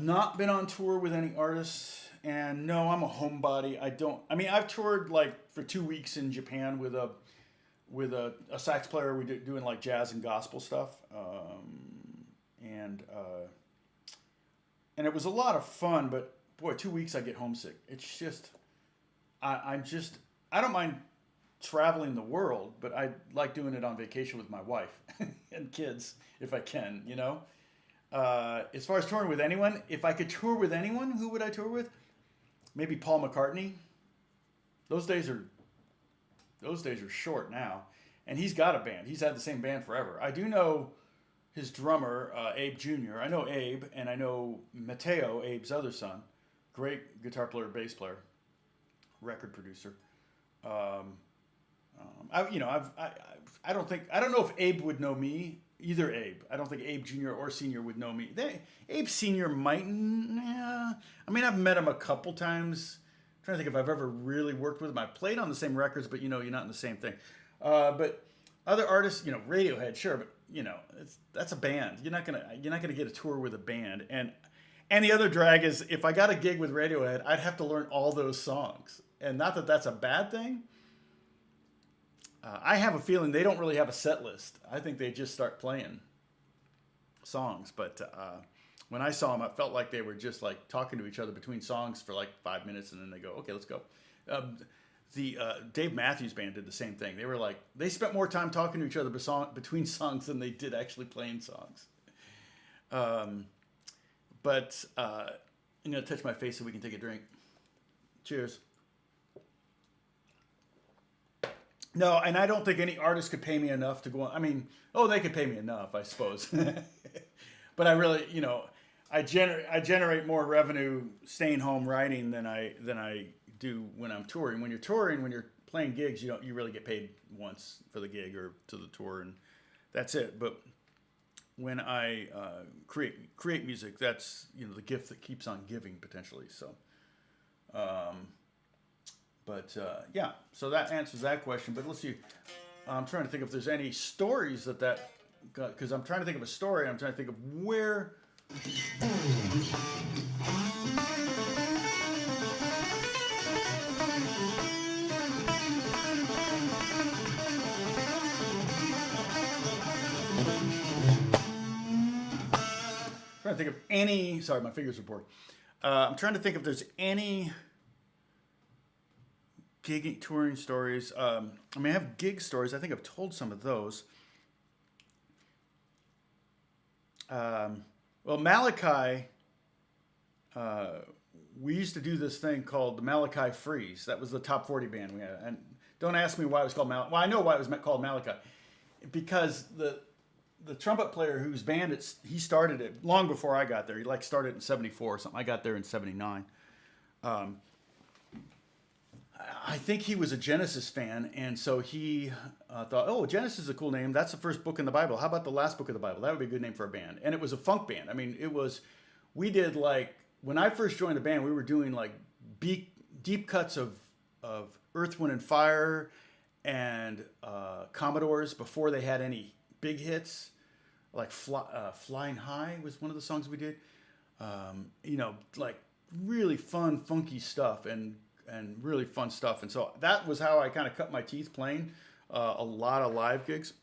not been on tour with any artists, and no, I'm a homebody. I've toured like for 2 weeks in Japan with a sax player. We doing like jazz and gospel stuff, and it was a lot of fun. But boy, 2 weeks I get homesick. It's just I don't mind traveling the world, but I like doing it on vacation with my wife and kids if I can, you know. As far as touring with anyone, if I could tour with anyone, who would I tour with? Maybe Paul McCartney. Those days are short now, and he's got a band. He's had the same band forever. I do know his drummer, Abe Jr. I know Abe, and I know Mateo, Abe's other son, great guitar player, bass player, record producer. I don't know if Abe would know me. Either Abe. I don't think Abe Jr. or Sr. would know me. Abe Sr. might. Yeah. I mean, I've met him a couple times. I'm trying to think if I've ever really worked with him. I played on the same records, but you're not in the same thing. But other artists, Radiohead, sure, but that's a band. You're not gonna get a tour with a band. And the other drag is if I got a gig with Radiohead, I'd have to learn all those songs. And not that that's a bad thing. I have a feeling they don't really have a set list. I think they just start playing songs. But when I saw them, I felt like they were just like talking to each other between songs for like 5 minutes, and then they go, "Okay, let's go." The Dave Matthews Band did the same thing. They were like, they spent more time talking to each other between songs than they did actually playing songs. But I'm gonna touch my face so we can take a drink. Cheers. No, and I don't think any artist could pay me enough to go on. I mean, they could pay me enough, I suppose. But I really, I generate more revenue staying home writing than I do when I'm touring. When you're touring, when you're playing gigs, you really get paid once for the gig or to the tour, and that's it. But when I create music, that's the gift that keeps on giving potentially. So. Yeah, so that answers that question. But let's see. I'm trying to think if there's any stories because I'm trying to think of a story. I'm trying to think of where. I'm trying to think of any. Sorry, my fingers are bored. I'm trying to think if there's any gigging, touring stories. I have gig stories. I think I've told some of those. Well, Malachi, we used to do this thing called the Malachi Freeze. That was the top 40 band we had. And don't ask me why it was called Malachi. Well, I know why it was called Malachi. Because the trumpet player whose band he started it long before I got there. He started in 74 or something. I got there in 79. I think he was a Genesis fan, and so he thought, Genesis is a cool name. That's the first book in the Bible. How about the last book of the Bible? That would be a good name for a band. And it was a funk band. I mean, we did when I first joined the band, we were doing deep cuts of Earth, Wind, and Fire and Commodores before they had any big hits. Flying High was one of the songs we did. Really fun, funky stuff and really fun stuff. And so that was how I kind of cut my teeth playing a lot of live gigs.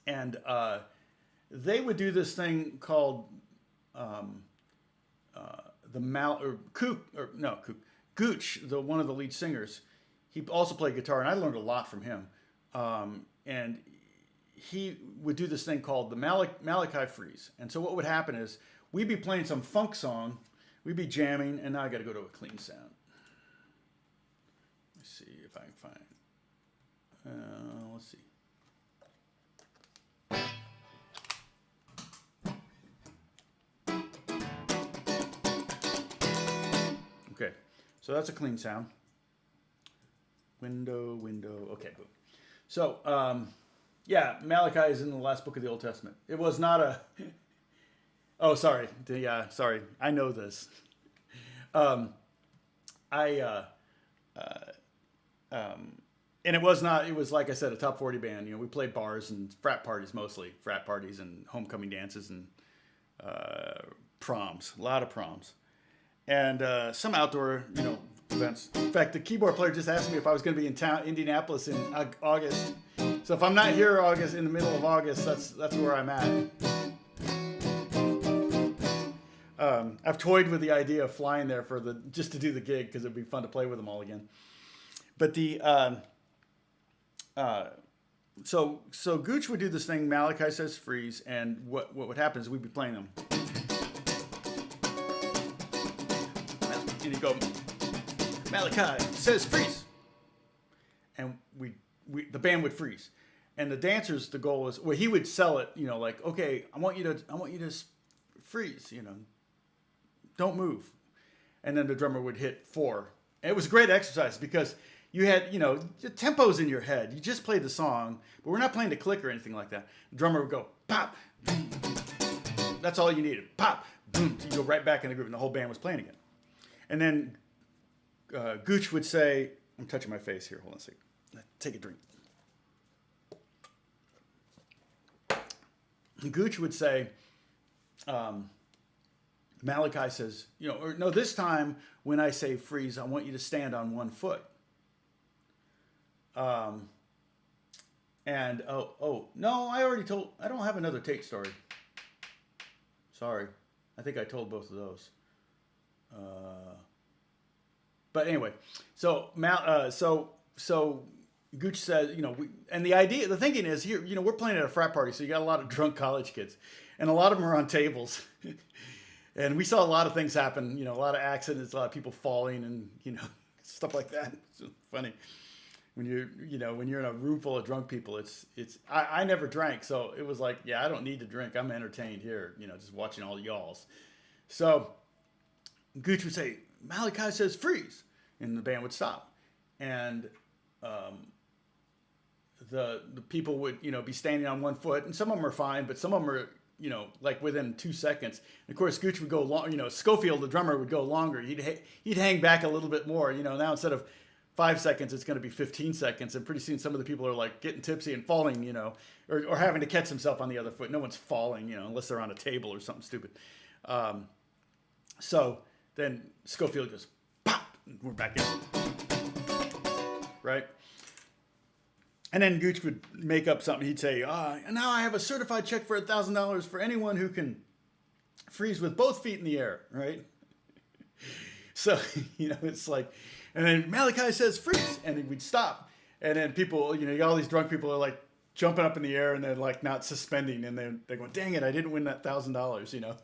And they would do this thing called Gooch, one of the lead singers. He also played guitar, and I learned a lot from him. And he would do this thing called the Malachi freeze. And so what would happen is we'd be playing some funk song, we'd be jamming, and now I got to go to a clean sound. Let's see if I can find. Let's see. Okay, so that's a clean sound. Window. Okay, boom. So, yeah, Malachi is in the last book of the Old Testament. It was not a. Oh, sorry. Yeah, sorry. I know this. And it was not. It was, like I said, a top 40 band. You know, we played bars and frat parties mostly, frat parties and homecoming dances and proms. A lot of proms, and some outdoor, you know, events. In fact, the keyboard player just asked me if I was going to be in town, Indianapolis, in August. So if I'm not here in the middle of August, that's where I'm at. I've toyed with the idea of flying there just to do the gig because it'd be fun to play with them all again. But so Gooch would do this thing. Malachi says freeze, and what would happen is we'd be playing them, and he'd go, Malachi says freeze, and the band would freeze, and the dancers, the goal was, well, he would sell it, you know, like, okay, I want you to freeze, you know, don't move, and then the drummer would hit 4. And it was a great exercise because you had, you know, the tempo's in your head. You just played the song, but we're not playing to click or anything like that. The drummer would go pop, boom. That's all you needed. Pop, boom. You go right back in the groove, and the whole band was playing again. And then Gooch would say, I'm touching my face here. Hold on a second. Take a drink. Gooch would say, Malachi says, you know, or no, this time when I say freeze, I want you to stand on one foot. And no, I don't have another Tate story. Sorry. I think I told both of those. But anyway, so Gooch says, you know, the thinking is here, you know, we're playing at a frat party, so you got a lot of drunk college kids, and a lot of them are on tables. And we saw a lot of things happen, you know, a lot of accidents, a lot of people falling, and, you know, stuff like that. It's funny when you're in a room full of drunk people. I never drank, so it was like, yeah, I don't need to drink. I'm entertained here, you know, just watching all y'alls. So Gooch would say, Malachi says freeze, and the band would stop, and the people would, you know, be standing on one foot, and some of them are fine, but some of them are, you know, like within 2 seconds. And of course, Gooch would go long. You know, Schofield, the drummer, would go longer. He'd hang back a little bit more. You know, now instead of 5 seconds, it's going to be 15 seconds. And pretty soon, some of the people are like getting tipsy and falling. You know, or having to catch themselves on the other foot. No one's falling. You know, unless they're on a table or something stupid. So then Schofield goes pop, and we're back in. Right. And then Gooch would make up something. He'd say, now I have a certified check for $1,000 for anyone who can freeze with both feet in the air, right? So, you know, it's like, and then Malachi says freeze, and then we'd stop. And then people, you know, all these drunk people are like jumping up in the air, and they're like not suspending, and they're going, dang it, I didn't win that $1,000, you know?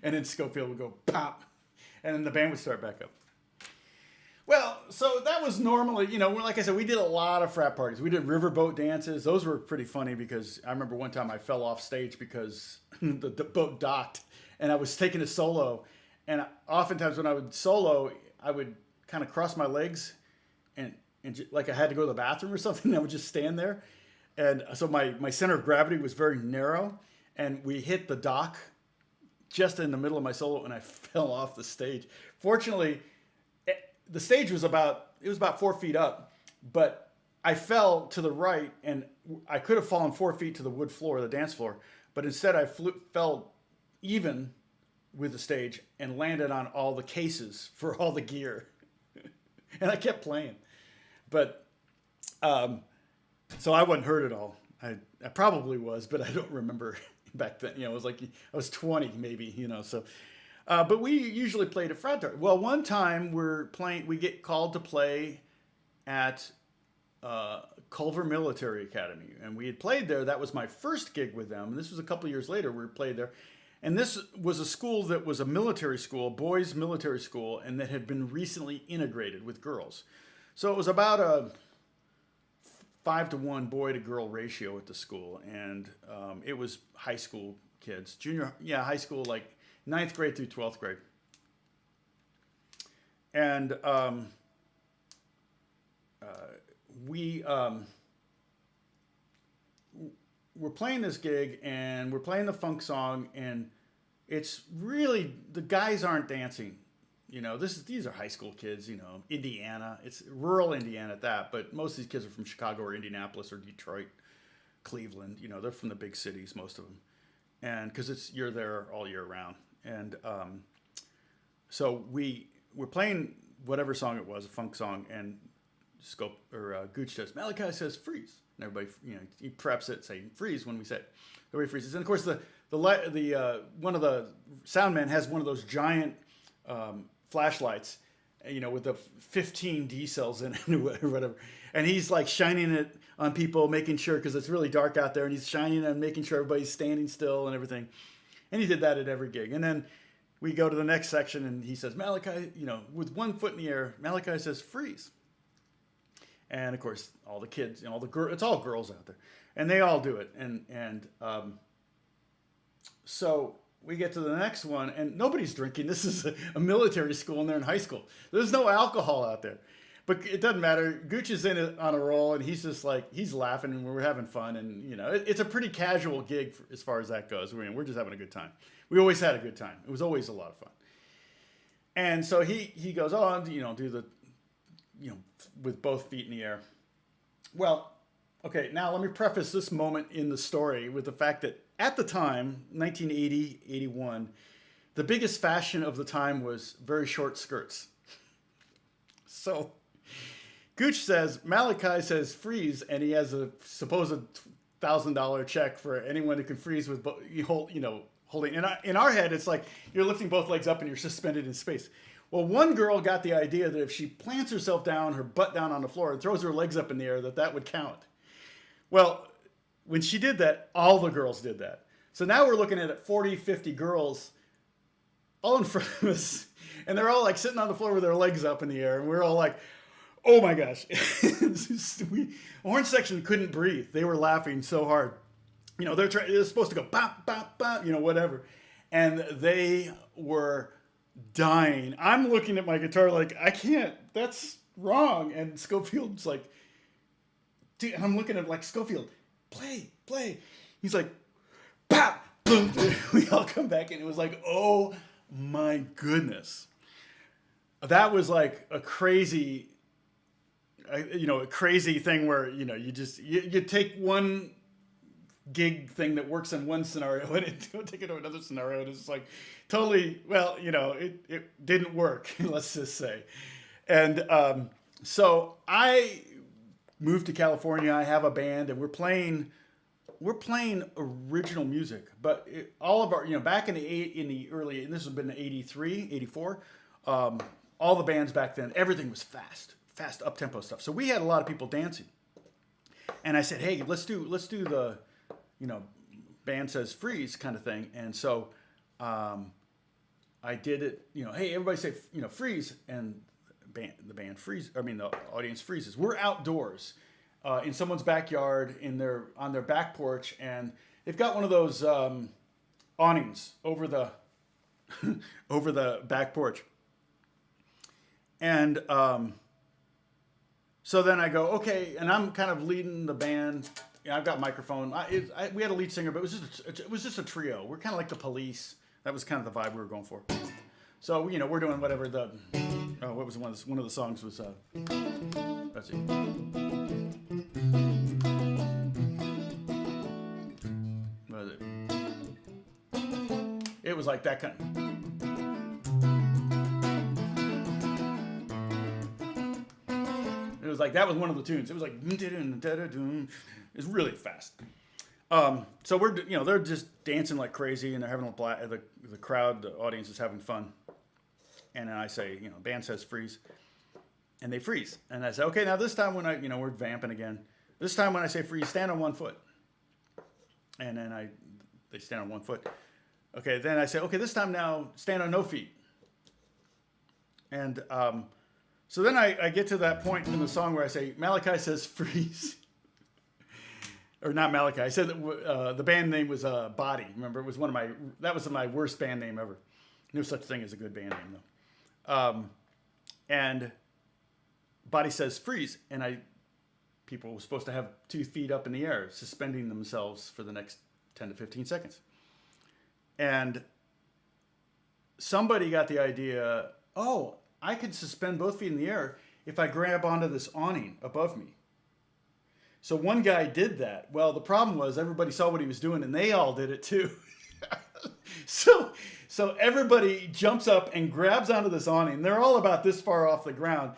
And then Schofield would go pop, and then the band would start back up. Well, so that was normally, you know, like I said, we did a lot of frat parties. We did riverboat dances. Those were pretty funny because I remember one time I fell off stage because the boat docked, and I was taking a solo. And oftentimes when I would solo, I would kind of cross my legs and like I had to go to the bathroom or something. I would just stand there. And so my center of gravity was very narrow, and we hit the dock just in the middle of my solo, and I fell off the stage. Fortunately, the stage was about 4 feet up, but I fell to the right, and I could have fallen 4 feet to the wood floor, the dance floor, but instead I fell even with the stage and landed on all the cases for all the gear. And I kept playing. But, so I wasn't hurt at all. I probably was, but I don't remember back then. You know, it was like, I was 20 maybe, you know, so... but we usually played at frat party. Well, one time we get called to play at Culver Military Academy, and we had played there. That was my first gig with them. This was a couple years later. We played there, and this was a school that was a military school, boys' military school, and that had been recently integrated with girls. So it was about a 5-to-1 boy to girl ratio at the school, and it was high school kids, high school, like 9th grade through 12th grade, and we were playing this gig, and we're playing the funk song, and it's really, the guys aren't dancing. These are high school kids, Indiana. It's rural Indiana at that, but most of these kids are from Chicago or Indianapolis or Detroit, Cleveland. They're from the big cities, most of them. And because you're there all year round. And so we're playing whatever song it was, a funk song, and Gooch says, Malachi says freeze. And everybody, he preps it saying freeze when we say it. Everybody freezes. And of course, the one of the sound men has one of those giant flashlights, with the 15 D cells in it or whatever. And he's like shining it on people, making sure, because it's really dark out there, and he's shining it and making sure everybody's standing still and everything. And he did that at every gig. And then we go to the next section, and he says, Malachi, with one foot in the air, Malachi says freeze. And of course, all the kids, all the girls, it's all girls out there, and they all do it. And so we get to the next one, and nobody's drinking. This is a military school, and they're in high school. There's no alcohol out there, but it doesn't matter. Gooch is in it on a roll, and he's just like, he's laughing, and we're having fun, and it's a pretty casual gig as far as that goes. We're just having a good time. We always had a good time. It was always a lot of fun. And so he goes on, do the, with both feet in the air. Well, okay, now let me preface this moment in the story with the fact that at the time, 1980, 81, the biggest fashion of the time was very short skirts. So Gooch says, Malachi says freeze, and he has a supposed $1,000 check for anyone who can freeze with, holding. In our head, it's like you're lifting both legs up and you're suspended in space. Well, one girl got the idea that if she plants herself down, her butt down on the floor, and throws her legs up in the air, that would count. Well, when she did that, all the girls did that. So now we're looking at 40, 50 girls all in front of us, and they're all like sitting on the floor with their legs up in the air, and we're all like, oh my gosh. Orange section couldn't breathe. They were laughing so hard. They're supposed to go, bop, bop, bop, whatever. And they were dying. I'm looking at my guitar like, I can't, that's wrong. And Schofield's like, dude, and I'm looking at like, Schofield, play. He's like, pop, boom. We all come back, and it was like, oh my goodness. That was like a crazy, a crazy thing where, you take one gig thing that works in one scenario and take it to another scenario, and it's like totally, it didn't work, let's just say. And so I moved to California. I have a band, and we're playing original music, but all of our, back in the early, and this has been 83, 84, all the bands back then, everything was fast up-tempo stuff. So we had a lot of people dancing. And I said, hey, let's do the, band says freeze kind of thing. And so I did it, hey, everybody say, freeze. And the audience freezes. We're outdoors in someone's backyard on their back porch. And they've got one of those awnings over the over the back porch. And so then I go, okay, and I'm kind of leading the band. I've got a microphone. We had a lead singer, but it was just a trio. We're kind of like the Police. That was kind of the vibe we were going for. So we're doing whatever what was one of the songs was. Let's see. What was it? It was like that kind. It was like, that was one of the tunes. It was like, it's really fast. So we're, they're just dancing like crazy, and they're having the crowd, the audience is having fun. And then I say, band says freeze. and they freeze. And I say, okay, now this time when we're vamping again. This time when I say freeze, stand on one foot. And then they stand on one foot. Okay, then I say, okay, this time now stand on no feet. And so then I get to that point in the song where I say, Malachi says freeze. Or not Malachi. I said that the band name was Body. Remember, it was that was my worst band name ever. No such thing as a good band name, though. And Body says freeze. And people were supposed to have 2 feet up in the air, suspending themselves for the next 10 to 15 seconds. And somebody got the idea, oh, I could suspend both feet in the air if I grab onto this awning above me. So one guy did that. Well, the problem was everybody saw what he was doing and they all did it too. So everybody jumps up and grabs onto this awning. They're all about this far off the ground.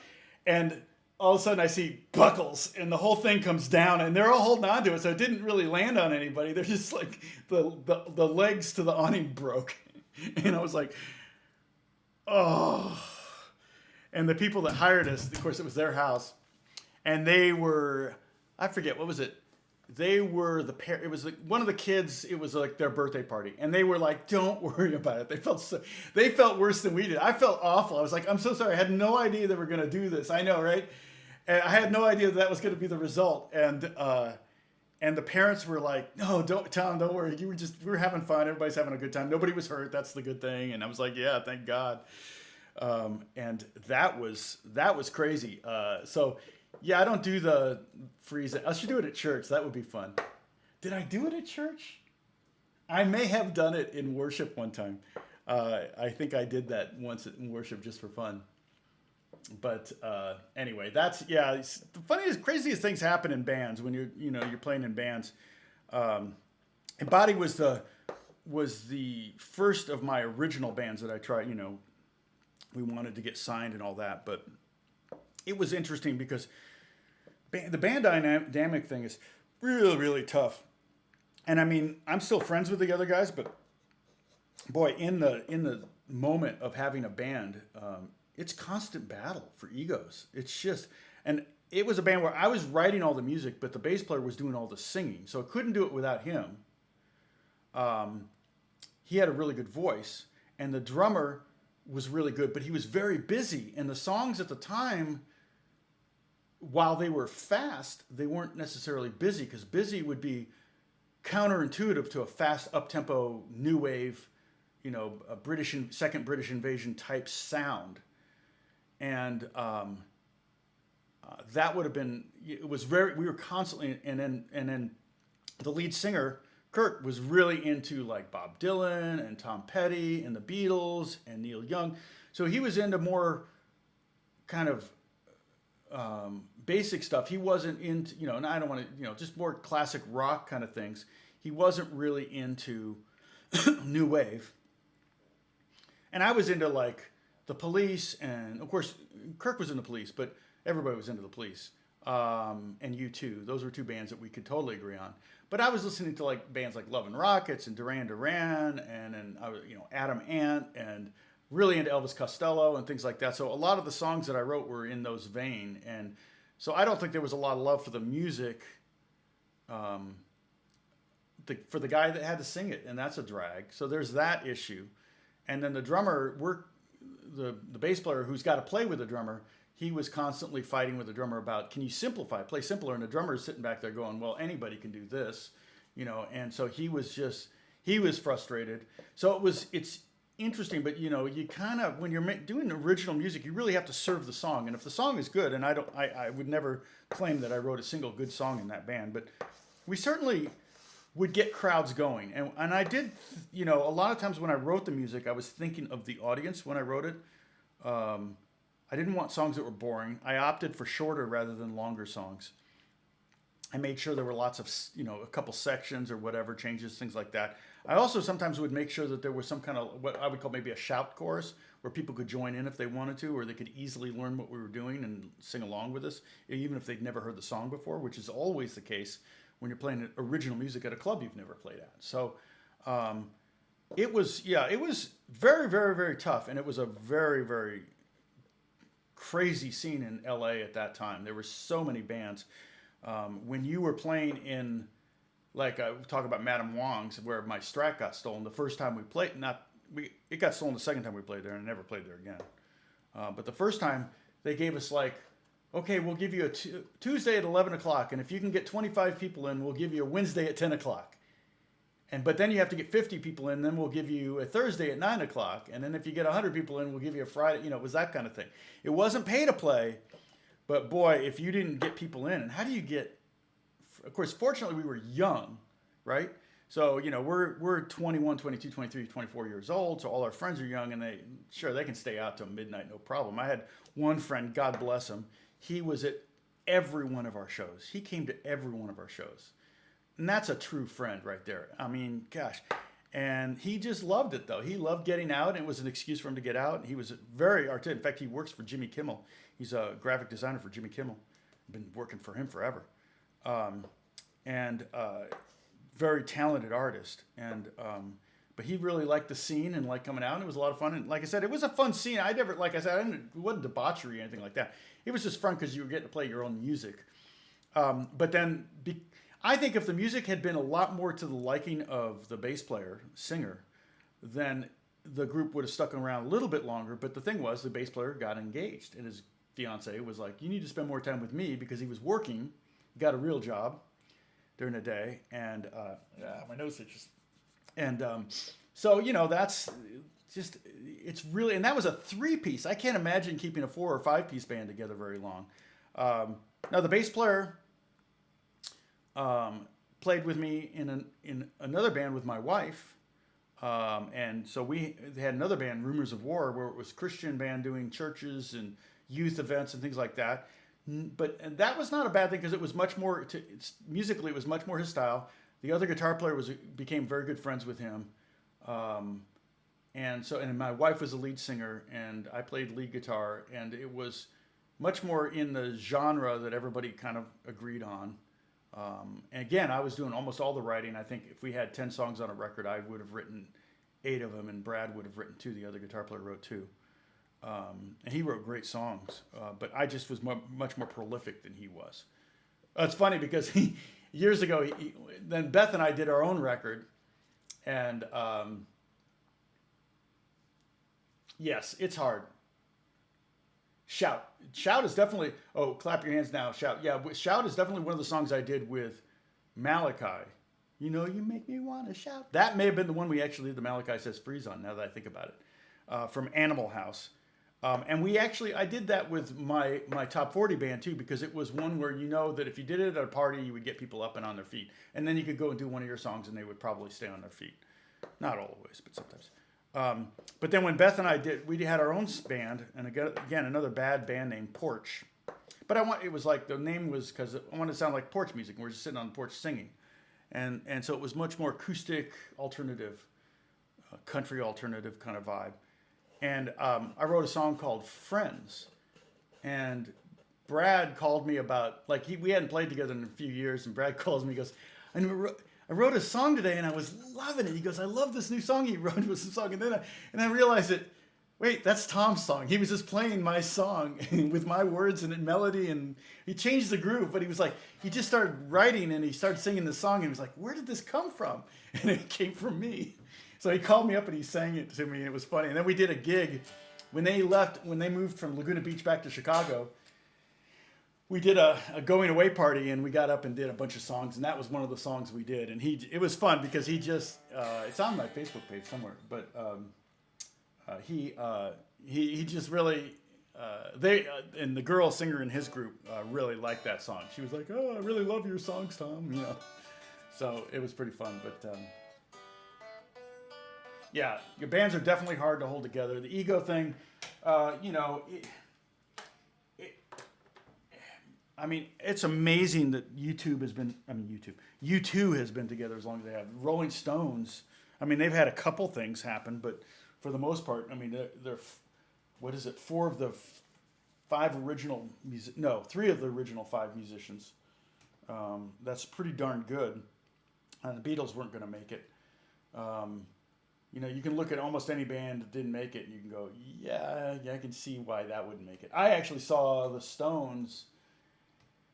And all of a sudden I see buckles and the whole thing comes down and they're all holding on to it. So it didn't really land on anybody. They're just like the legs to the awning broke. And I was like, oh. And the people that hired us, of course, it was their house. And they were, I forget, what was it? They were it was like one of the kids, it was like their birthday party. And they were like, don't worry about it. They felt worse than we did. I felt awful. I was like, I'm so sorry. I had no idea they were going to do this. I know, right? And I had no idea that was going to be the result. And the parents were like, no, Tom, don't worry. We were having fun. Everybody's having a good time. Nobody was hurt. That's the good thing. And I was like, yeah, thank God. And that was crazy. So yeah, I don't do the freeze. I should do it at church. That would be fun. Did I do it at church? I may have done it in worship one time. I think I did that once in worship just for fun. But anyway, the funniest, craziest things happen in bands when you're playing in bands. And Body was the first of my original bands that I tried. We wanted to get signed and all that, but it was interesting because the band dynamic thing is really, really tough. And I mean, I'm still friends with the other guys, but boy, in the moment of having a band, it's constant battle for egos. It's just, and it was a band where I was writing all the music, but the bass player was doing all the singing, so I couldn't do it without him. He had a really good voice, and the drummer was really good, but he was very busy. And the songs at the time, while they were fast, they weren't necessarily busy, because busy would be counterintuitive to a fast up-tempo new wave, a second British invasion type sound. And that would have been, we were constantly, and then the lead singer, Kurt, was really into like Bob Dylan and Tom Petty and the Beatles and Neil Young. So he was into more kind of basic stuff. He wasn't into, and I don't want to, just more classic rock kind of things. He wasn't really into new wave. And I was into like the Police, and of course Kirk was in the Police, but everybody was into the Police. And U2. Those were two bands that we could totally agree on. But I was listening to like bands like Love and Rockets and Duran Duran and I was, Adam Ant, and really into Elvis Costello and things like that. So a lot of the songs that I wrote were in those vein. And so I don't think there was a lot of love for the music for the guy that had to sing it, and that's a drag. So there's that issue. And then the drummer, the bass player who's got to play with the drummer, he was constantly fighting with the drummer about, can you play simpler? And the drummer is sitting back there going, well, anybody can do this, and so he was frustrated. So it's interesting, but you kind of, when you're doing original music, you really have to serve the song. And if the song is good, and I would never claim that I wrote a single good song in that band, but we certainly would get crowds going. And I did, a lot of times when I wrote the music, I was thinking of the audience when I wrote it. I didn't want songs that were boring. I opted for shorter rather than longer songs. I made sure there were lots of, a couple sections or whatever, changes, things like that. I also sometimes would make sure that there was some kind of what I would call maybe a shout chorus where people could join in if they wanted to, or they could easily learn what we were doing and sing along with us, even if they'd never heard the song before, which is always the case when you're playing original music at a club you've never played at. So it was very, very, very tough. And it was a very, very crazy scene in LA at that time. There were so many bands. When you were playing in, like, talk about Madame Wong's, where my Strat got stolen the first time we played. It got stolen the second time we played there, and I never played there again. But the first time, they gave us like, okay, we'll give you a Tuesday at 11 o'clock, and if you can get 25 people in, we'll give you a Wednesday at 10 o'clock. But then you have to get 50 people in, then we'll give you a Thursday at 9 o'clock. And then if you get 100 people in, we'll give you a Friday. It was that kind of thing. It wasn't pay to play, but boy, if you didn't get people in, and how do you get, of course, fortunately we were young, right? So, we're 21, 22, 23, 24 years old, so all our friends are young, and they can stay out till midnight, no problem. I had one friend, God bless him, he was at every one of our shows. He came to every one of our shows. And that's a true friend right there. I mean, gosh. And he just loved it, though. He loved getting out. It was an excuse for him to get out. He was very artistic. In fact, he works for Jimmy Kimmel. He's a graphic designer for Jimmy Kimmel. Been working for him forever. Very talented artist. But he really liked the scene and liked coming out. And it was a lot of fun. And like I said, it was a fun scene. It wasn't debauchery or anything like that. It was just fun because you were getting to play your own music. But then... I think if the music had been a lot more to the liking of the bass player, singer, then the group would have stuck around a little bit longer. But the thing was, the bass player got engaged, and his fiance was like, you need to spend more time with me, because he was working, got a real job during the day. And my nose itches. And so, that's just, it's really, and that was a 3-piece. I can't imagine keeping a 4 or 5-piece band together very long. Now, the bass player... played with me in another band with my wife, and so they had another band, Rumors of War, where it was a Christian band doing churches and youth events and things like that. And that was not a bad thing, because it was much more musically, it was much more his style. The other guitar player became very good friends with him, and my wife was the lead singer, and I played lead guitar, and it was much more in the genre that everybody kind of agreed on. And again, I was doing almost all the writing. I think if we had 10 songs on a record, I would have written 8 of them, and Brad would have written 2. The other guitar player wrote 2. And he wrote great songs, but I just was much more prolific than he was. It's funny because years ago, then Beth and I did our own record, and yes, it's hard. Shout is definitely, clap your hands now, Shout. Yeah, Shout is definitely one of the songs I did with Malachi. You make me want to shout. That may have been the one we actually did the Malachi Says Freeze on, now that I think about it, from Animal House. And I did that with my Top 40 band too, because it was one where that if you did it at a party, you would get people up and on their feet. And then you could go and do one of your songs and they would probably stay on their feet. Not always, but sometimes. But then when Beth and I we had our own band, and again, another bad band named Porch. But it was like, the name was because I wanted to sound like porch music, and we're just sitting on the porch singing. And so it was much more acoustic, alternative, country alternative kind of vibe. And I wrote a song called Friends. And Brad called me about, we hadn't played together in a few years, and Brad calls me, he goes, I wrote a song today and I was loving it. He goes, I love this new song he wrote. It was some song. And I realized that, wait, that's Tom's song. He was just playing my song with my words and melody, and he changed the groove. But he just started writing and he started singing the song, and he was like, where did this come from? And it came from me. So he called me up and he sang it to me, and it was funny. And then we did a gig when they moved from Laguna Beach back to Chicago. We did a going away party, and we got up and did a bunch of songs, and that was one of the songs we did. And it was fun because he just it's on my Facebook page somewhere, but he just really and the girl singer in his group really liked that song. She was like, oh, I really love your songs, Tom, so it was pretty fun. But yeah, your bands are definitely hard to hold together. The ego thing, it's amazing that U2 has been together as long as they have. Rolling Stones, they've had a couple things happen, but for the most part, they're 4 of the 5 original no, 3 of the original 5 musicians. That's pretty darn good. And the Beatles weren't going to make it. You know, you can look at almost any band that didn't make it, and you can go, yeah, I can see why that wouldn't make it. I actually saw the Stones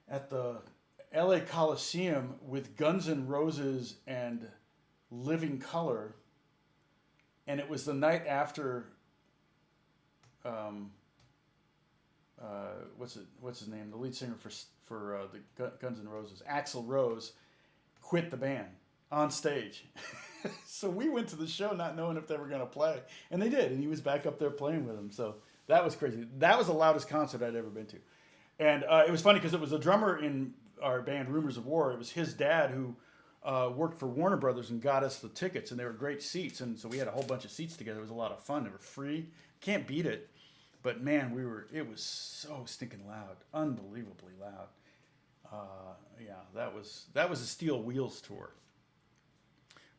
at the L.A. Coliseum with Guns N' Roses and Living Color, and it was the night after. Um, what's his name? The lead singer for the Guns N' Roses, Axl Rose, quit the band on stage. So we went to the show not knowing if they were going to play, and they did, and he was back up there playing with them. So that was crazy. That was the loudest concert I'd ever been to, and it was funny because it was a drummer in our band, Rumors of War. It was his dad who worked for Warner Brothers and got us the tickets, and they were great seats, and so we had a whole bunch of seats together. It was a lot of fun. They were free. Can't beat it. But man, it was so stinking loud, unbelievably loud. Yeah, that was a Steel Wheels tour.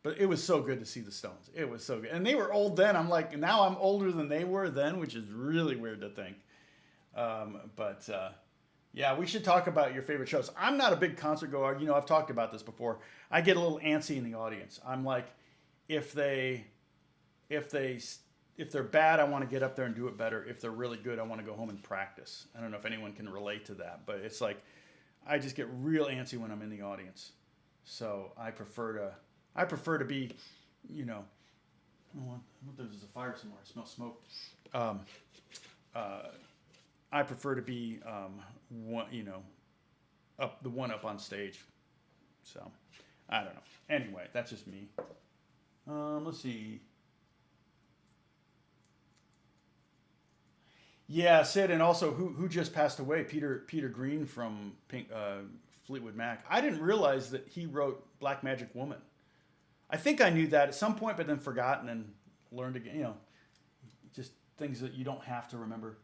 But it was so good to see the Stones. It was so good. And they were old then. I'm like, now I'm older than they were then, which is really weird to think. Yeah, we should talk about your favorite shows. I'm not a big concert goer. You know, I've talked about this before. I get a little antsy in the audience. I'm like, if they're bad, I want to get up there and do it better. If they're really good, I want to go home and practice. I don't know if anyone can relate to that, but it's like I just get real antsy when I'm in the audience. So I prefer to be, you know, there's a fire somewhere. I smell smoke. I prefer to be up on stage. So I don't know. Anyway, that's just me. Let's see. Yeah, Sid, and also who just passed away? Peter Green from Fleetwood Mac. I didn't realize that he wrote Black Magic Woman. I think I knew that at some point, but then forgot and then learned again. You know, just things that you don't have to remember.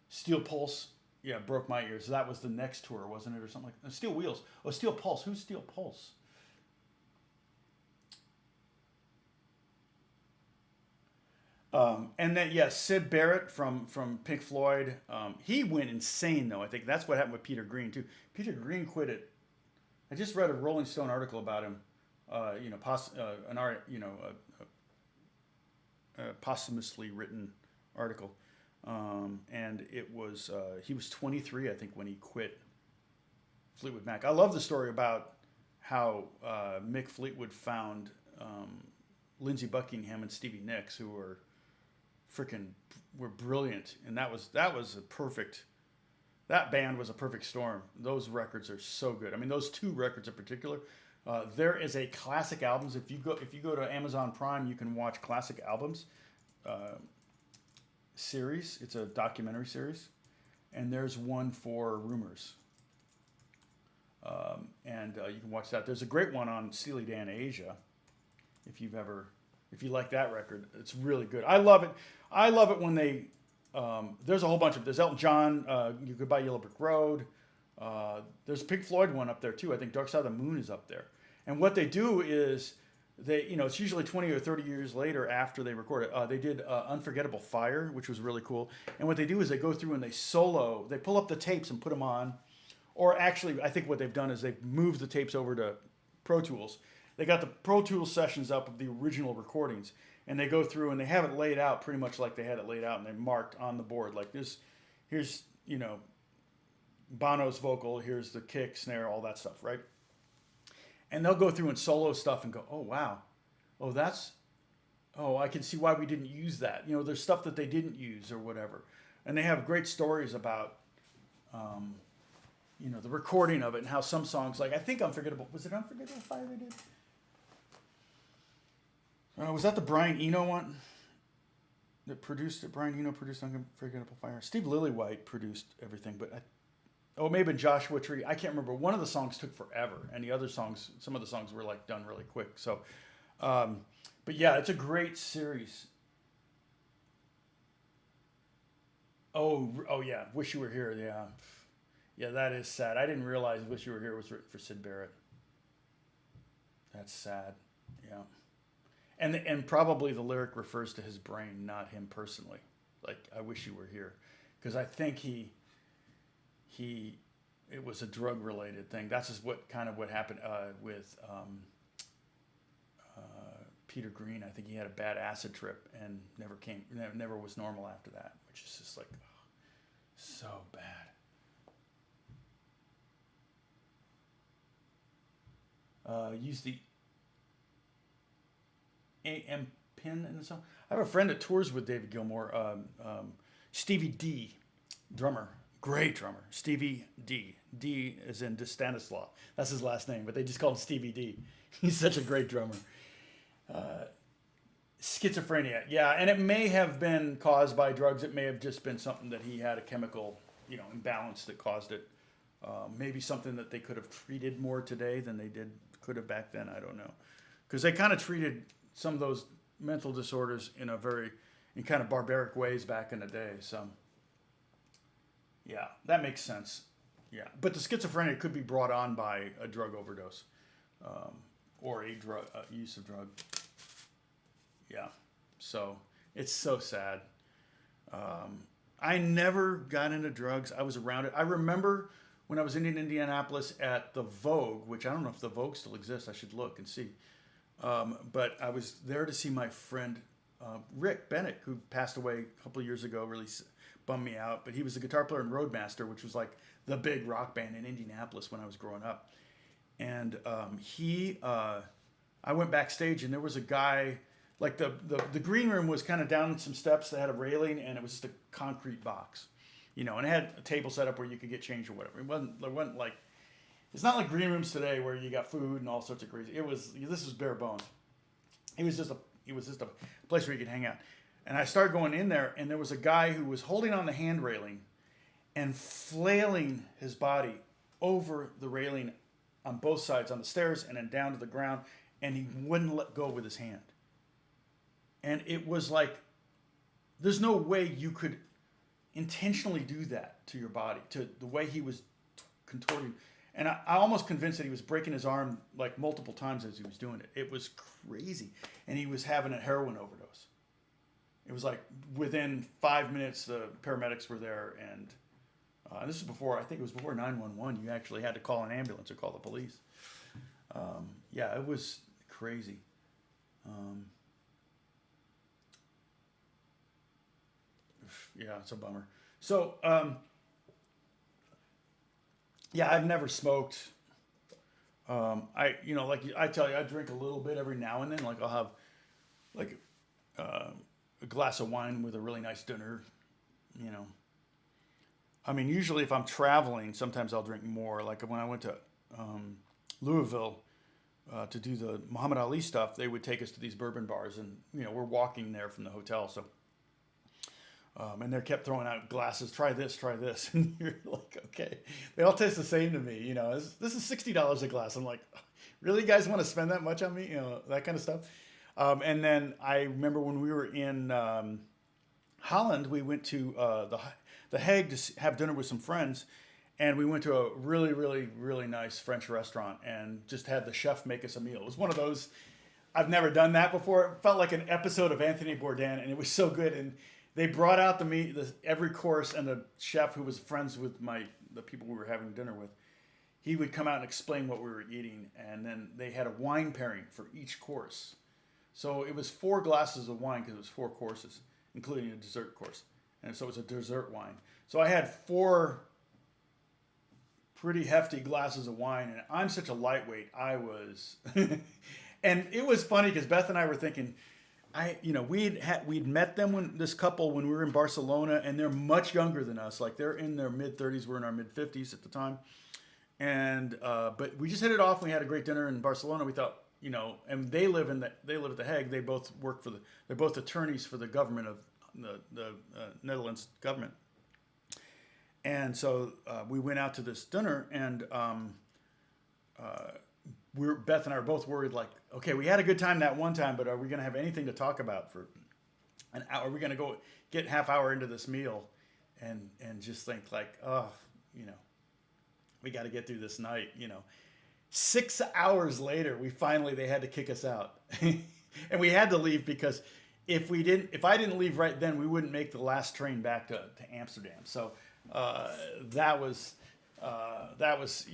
Steel Pulse, yeah, broke my ears. That was the next tour, wasn't it, or something like that? Steel Wheels. Oh, Steel Pulse. Who's Steel Pulse? And then, yeah, Sid Barrett from Pink Floyd. He went insane, though. I think that's what happened with Peter Green, too. Peter Green quit it. I just read a Rolling Stone article about him. Posthumously written article. And it was, he was 23, I think, when he quit Fleetwood Mac. I love the story about how Mick Fleetwood found Lindsey Buckingham and Stevie Nicks, who were brilliant, and that band was a perfect storm. Those records are so good. I mean, those two records in particular. There is a classic albums. If you go to Amazon Prime, you can watch classic albums series. It's a documentary series, and there's one for Rumors. And you can watch that. There's a great one on Steely Dan Asia. If you like that record, it's really good. I love it. I love it when they. There's a whole bunch of. There's Elton John. You could buy Yellow Brick Road. There's a Pink Floyd one up there too. I think Dark Side of the Moon is up there. And what they do is it's usually 20 or 30 years later after they record it. They did Unforgettable Fire, which was really cool. And what they do is they go through and they pull up the tapes and put them on. Or actually, I think what they've done is they've moved the tapes over to Pro Tools. They got the Pro Tools sessions up of the original recordings, and they go through and they have it laid out pretty much like they had it laid out, and they marked on the board like this. Here's Bono's vocal. Here's the kick, snare, all that stuff, right? And they'll go through and solo stuff and go, oh wow, I can see why we didn't use that. There's stuff that they didn't use or whatever, and they have great stories about. The recording of it and how some songs, like I think Unforgettable, was it Unforgettable Fire they did? Was that the Brian Eno one that produced it? Brian Eno produced Unforgettable Fire. Steve Lillywhite produced everything, but maybe Joshua Tree. I can't remember. One of the songs took forever, and some of the songs were like done really quick. So, but yeah, it's a great series. Oh yeah, Wish You Were Here. Yeah. Yeah, that is sad. I didn't realize Wish You Were Here was written for Sid Barrett. That's sad. Yeah. And probably the lyric refers to his brain, not him personally. Like, I wish you were here. Because I think it was a drug-related thing. That's just what happened with Peter Green. I think he had a bad acid trip and never was normal after that, which is just like, oh, so bad. Use the AM pin in the song. I have a friend that tours with David Gilmour, Stevie D, drummer, great drummer. Stevie D. D is in Stanislaw. That's his last name, but they just call him Stevie D. He's such a great drummer. Schizophrenia, yeah, and it may have been caused by drugs. It may have just been something that he had a chemical, imbalance that caused it. Maybe something that they could have treated more today than they could have back then. I don't know, because they kind of treated some of those mental disorders in kind of barbaric ways back in the day. So, yeah, that makes sense. Yeah, but the schizophrenia could be brought on by a drug overdose, or a drug use of drug. Yeah, so it's so sad. I never got into drugs. I was around it. I remember when I was in Indianapolis at the Vogue, which I don't know if the Vogue still exists. I should look and see. But I was there to see my friend Rick Bennett, who passed away a couple of years ago. Really bummed me out. But he was the guitar player in Roadmaster, which was like the big rock band in Indianapolis when I was growing up. And I went backstage, and there was a guy. Like the green room was kind of down some steps that had a railing, and it was just a concrete box, and it had a table set up where you could get change or whatever. It wasn't like, it's not like green rooms today where you got food and all sorts of crazy. This was bare bones. It was just a place where you could hang out. And I started going in there, and there was a guy who was holding on the hand railing and flailing his body over the railing on both sides, on the stairs and then down to the ground, and he wouldn't let go with his hand. And it was like, there's no way you could intentionally do that to your body, to the way he was contorting. And I almost convinced that he was breaking his arm like multiple times as he was doing it. It was crazy. And he was having a heroin overdose. It was like within 5 minutes, the paramedics were there. And this is before, I think it was before 911. You actually had to call an ambulance or call the police. Yeah, it was crazy. Yeah, it's a bummer. So, yeah, I've never smoked. Like I tell you, I drink a little bit every now and then. Like I'll have like a glass of wine with a really nice dinner. I mean, usually if I'm traveling, sometimes I'll drink more. Like when I went to Louisville to do the Muhammad Ali stuff, they would take us to these bourbon bars, and we're walking there from the hotel, so. And they kept throwing out glasses. Try this, and you're like, okay, they all taste the same to me. This is $60 a glass. I'm like, really, you guys want to spend that much on me? That kind of stuff. And then I remember when we were in Holland, we went to the Hague to have dinner with some friends, and we went to a really, really, really nice French restaurant and just had the chef make us a meal. It was one of those. I've never done that before. It felt like an episode of Anthony Bourdain, and it was so good. And they brought out the meat, every course, and the chef, who was friends with the people we were having dinner with, he would come out and explain what we were eating, and then they had a wine pairing for each course. So it was 4 glasses of wine because it was 4 courses, including a dessert course, and so it was a dessert wine. So I had 4 pretty hefty glasses of wine, and I'm such a lightweight. I was, and it was funny because Beth and I were thinking. We'd met them this couple when we were in Barcelona, and they're much younger than us. Like they're in their mid-30s, we're in our mid-50s at the time, and but we just hit it off. We had a great dinner in Barcelona. We thought, and they live at the Hague. They both work they're both attorneys for the government of the Netherlands government, and so we went out to this dinner, and Beth and I were both worried, like, okay, we had a good time that one time, but are we going to have anything to talk about for an hour? Are we going to go get half hour into this meal and just think like, oh, we got to get through this night, 6 hours later, they had to kick us out. And we had to leave because if I didn't leave right then, we wouldn't make the last train back to Amsterdam. So that was That was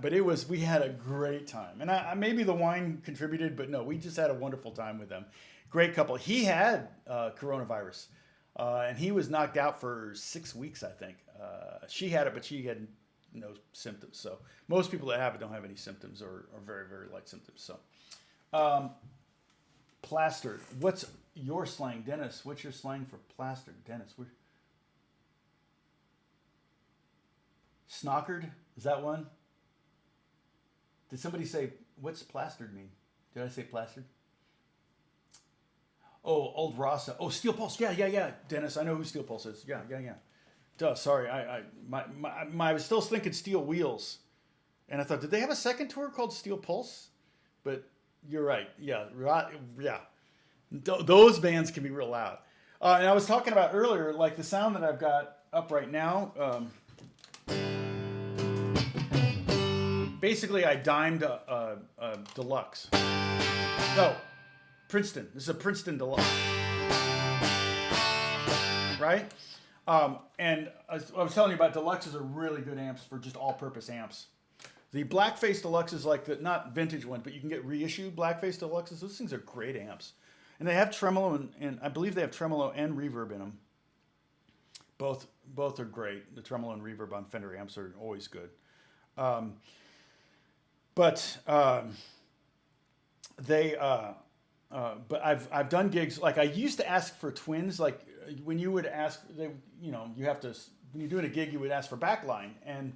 but it was we had a great time, and maybe the wine contributed, but no, we just had a wonderful time with them. Great couple. He had coronavirus, and he was knocked out for 6 weeks, I think. She had it, but she had no symptoms. So most people that have it don't have any symptoms or very, very light symptoms. So plastered. What's your slang, Dennis? What's your slang for plastered, Dennis? Snockered? Is that one? Did somebody say, what's plastered mean? Did I say plastered? Oh, Old Rasa. Oh, Steel Pulse. Yeah. Dennis, I know who Steel Pulse is. Yeah. Duh, sorry. I was still thinking Steel Wheels. And I thought, did they have a second tour called Steel Pulse? But you're right. Yeah. Those bands can be real loud. And I was talking about earlier, like the sound that I've got up right now. Basically, I dimed a deluxe. No, Princeton. This is a Princeton deluxe. Right? And I was telling you about deluxes are really good amps for just all-purpose amps. The Blackface Deluxes, like the not vintage ones, but you can get reissued Blackface Deluxes. Those things are great amps. And they have tremolo and I believe they have tremolo and reverb in them. Both are great. The tremolo and reverb on Fender amps are always good. But I've done gigs like I used to ask for twins. Like when you would ask, you have to when you're doing a gig, you would ask for backline, and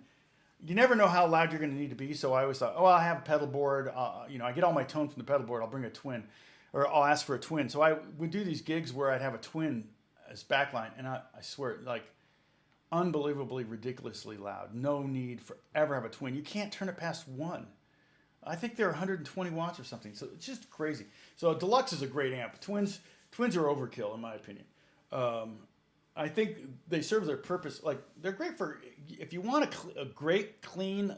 you never know how loud you're going to need to be. So I always thought, I have a pedal board. I get all my tone from the pedal board. I'll bring a twin, or I'll ask for a twin. So I would do these gigs where I'd have a twin as backline, and I swear, like unbelievably ridiculously loud. No need for ever have a twin. You can't turn it past one. I think they're 120 watts or something. So it's just crazy. So a deluxe is a great amp. Twins are overkill in my opinion. I think they serve their purpose. Like they're great for if you want a great, clean,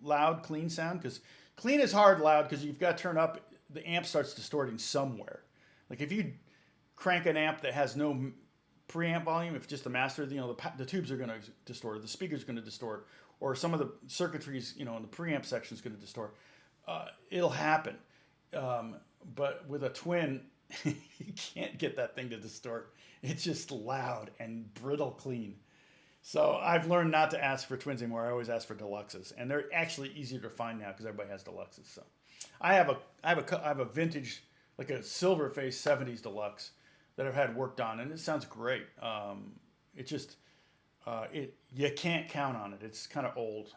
loud, clean sound. Because clean is hard loud because you've got to turn up. The amp starts distorting somewhere. Like if you crank an amp that has no preamp volume, if just the master, the tubes are going to distort, the speaker's going to distort, or some of the circuitries, in the preamp section is going to distort. It'll happen. But with a twin, you can't get that thing to distort. It's just loud and brittle clean. So I've learned not to ask for twins anymore. I always ask for deluxes, and they're actually easier to find now because everybody has deluxes. So I have a vintage, like a silver face 70s deluxe that I've had worked on, and it sounds great. You can't count on it. It's kind of old.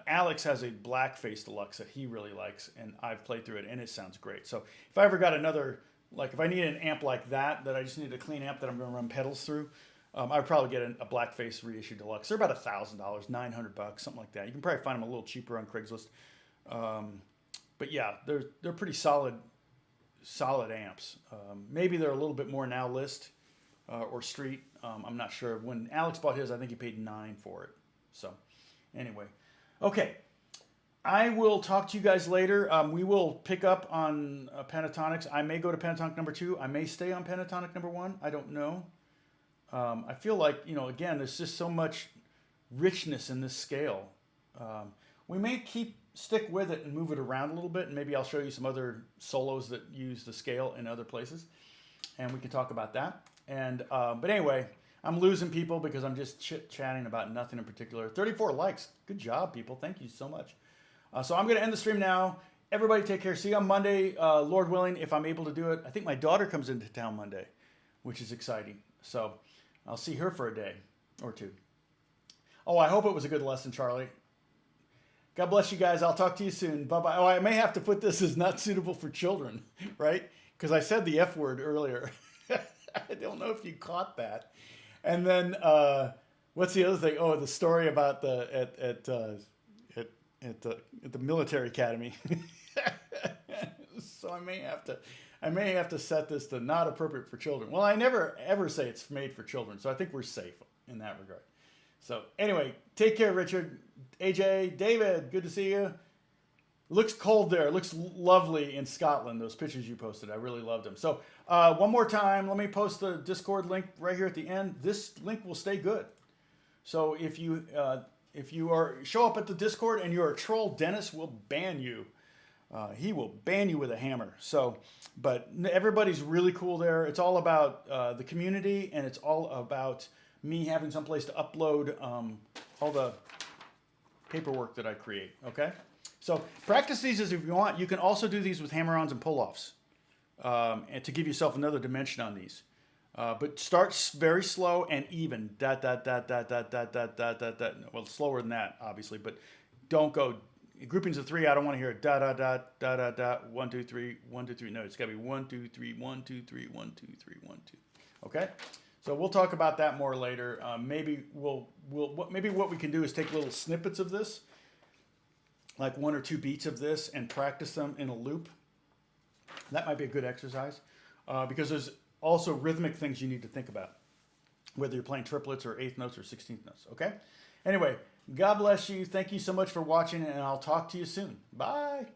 Alex has a blackface deluxe that he really likes, and I've played through it, and it sounds great. So if I ever got another, like if I need an amp like that I just need a clean amp that I'm going to run pedals through, I'd probably get a blackface reissued deluxe. They're about $1,000, $900, something like that. You can probably find them a little cheaper on Craigslist. But yeah, they're pretty solid amps. Maybe they're a little bit more now list or street. I'm not sure. When Alex bought his, I think he paid $9 for it. So anyway, okay. I will talk to you guys later. We will pick up on pentatonics. I may go to pentatonic number 2. I may stay on pentatonic number 1. I don't know. I feel like, again, there's just so much richness in this scale. We may stick with it and move it around a little bit, and maybe I'll show you some other solos that use the scale in other places, and we can talk about that. And but anyway, I'm losing people because I'm just chit-chatting about nothing in particular. 34 likes. Good job, people. Thank you so much. So I'm going to end the stream now. Everybody take care. See you on Monday, Lord willing, if I'm able to do it. I think my daughter comes into town Monday, which is exciting. So I'll see her for a day or two. Oh, I hope it was a good lesson, Charlie. God bless you guys. I'll talk to you soon. Bye-bye. Oh, I may have to put this as not suitable for children, right? Because I said the F word earlier. I don't know if you caught that. And then what's the other thing? Oh, the story about at the military academy. So I may have to set this to not appropriate for children. Well, I never ever say it's made for children, so I think we're safe in that regard. So anyway, take care, Richard, AJ, David. Good to see you. Looks cold there. Looks lovely in Scotland. Those pictures you posted, I really loved them. So one more time, let me post the Discord link right here at the end. This link will stay good. So if you if you are show up at the Discord and you're a troll, Dennis will ban you. He will ban you with a hammer. So, but everybody's really cool there. It's all about the community, and it's all about me having someplace to upload all the paperwork that I create. Okay, so practice these as if you want. You can also do these with hammer-ons and pull-offs, and to give yourself another dimension on these. But start very slow and even. Dot, dot, dot, dot, dot, dot, dot, dot, dot, dot. Well, slower than that, obviously, but don't go groupings of 3. I don't want to hear dot, dot, dot, dot, dot, dot, 1, 2, 3, 1, 2, 3. No, it's got to be 1, 2, 3, 1, 2, 3, 1, 2, 3, 1, 2. Okay? So we'll talk about that more later. Maybe maybe what we can do is take little snippets of this, like 1 or 2 beats of this, and practice them in a loop. That might be a good exercise because there's also rhythmic things you need to think about, whether you're playing triplets or 8th notes or 16th notes. Okay? Anyway, God bless you. Thank you so much for watching, and I'll talk to you soon. Bye.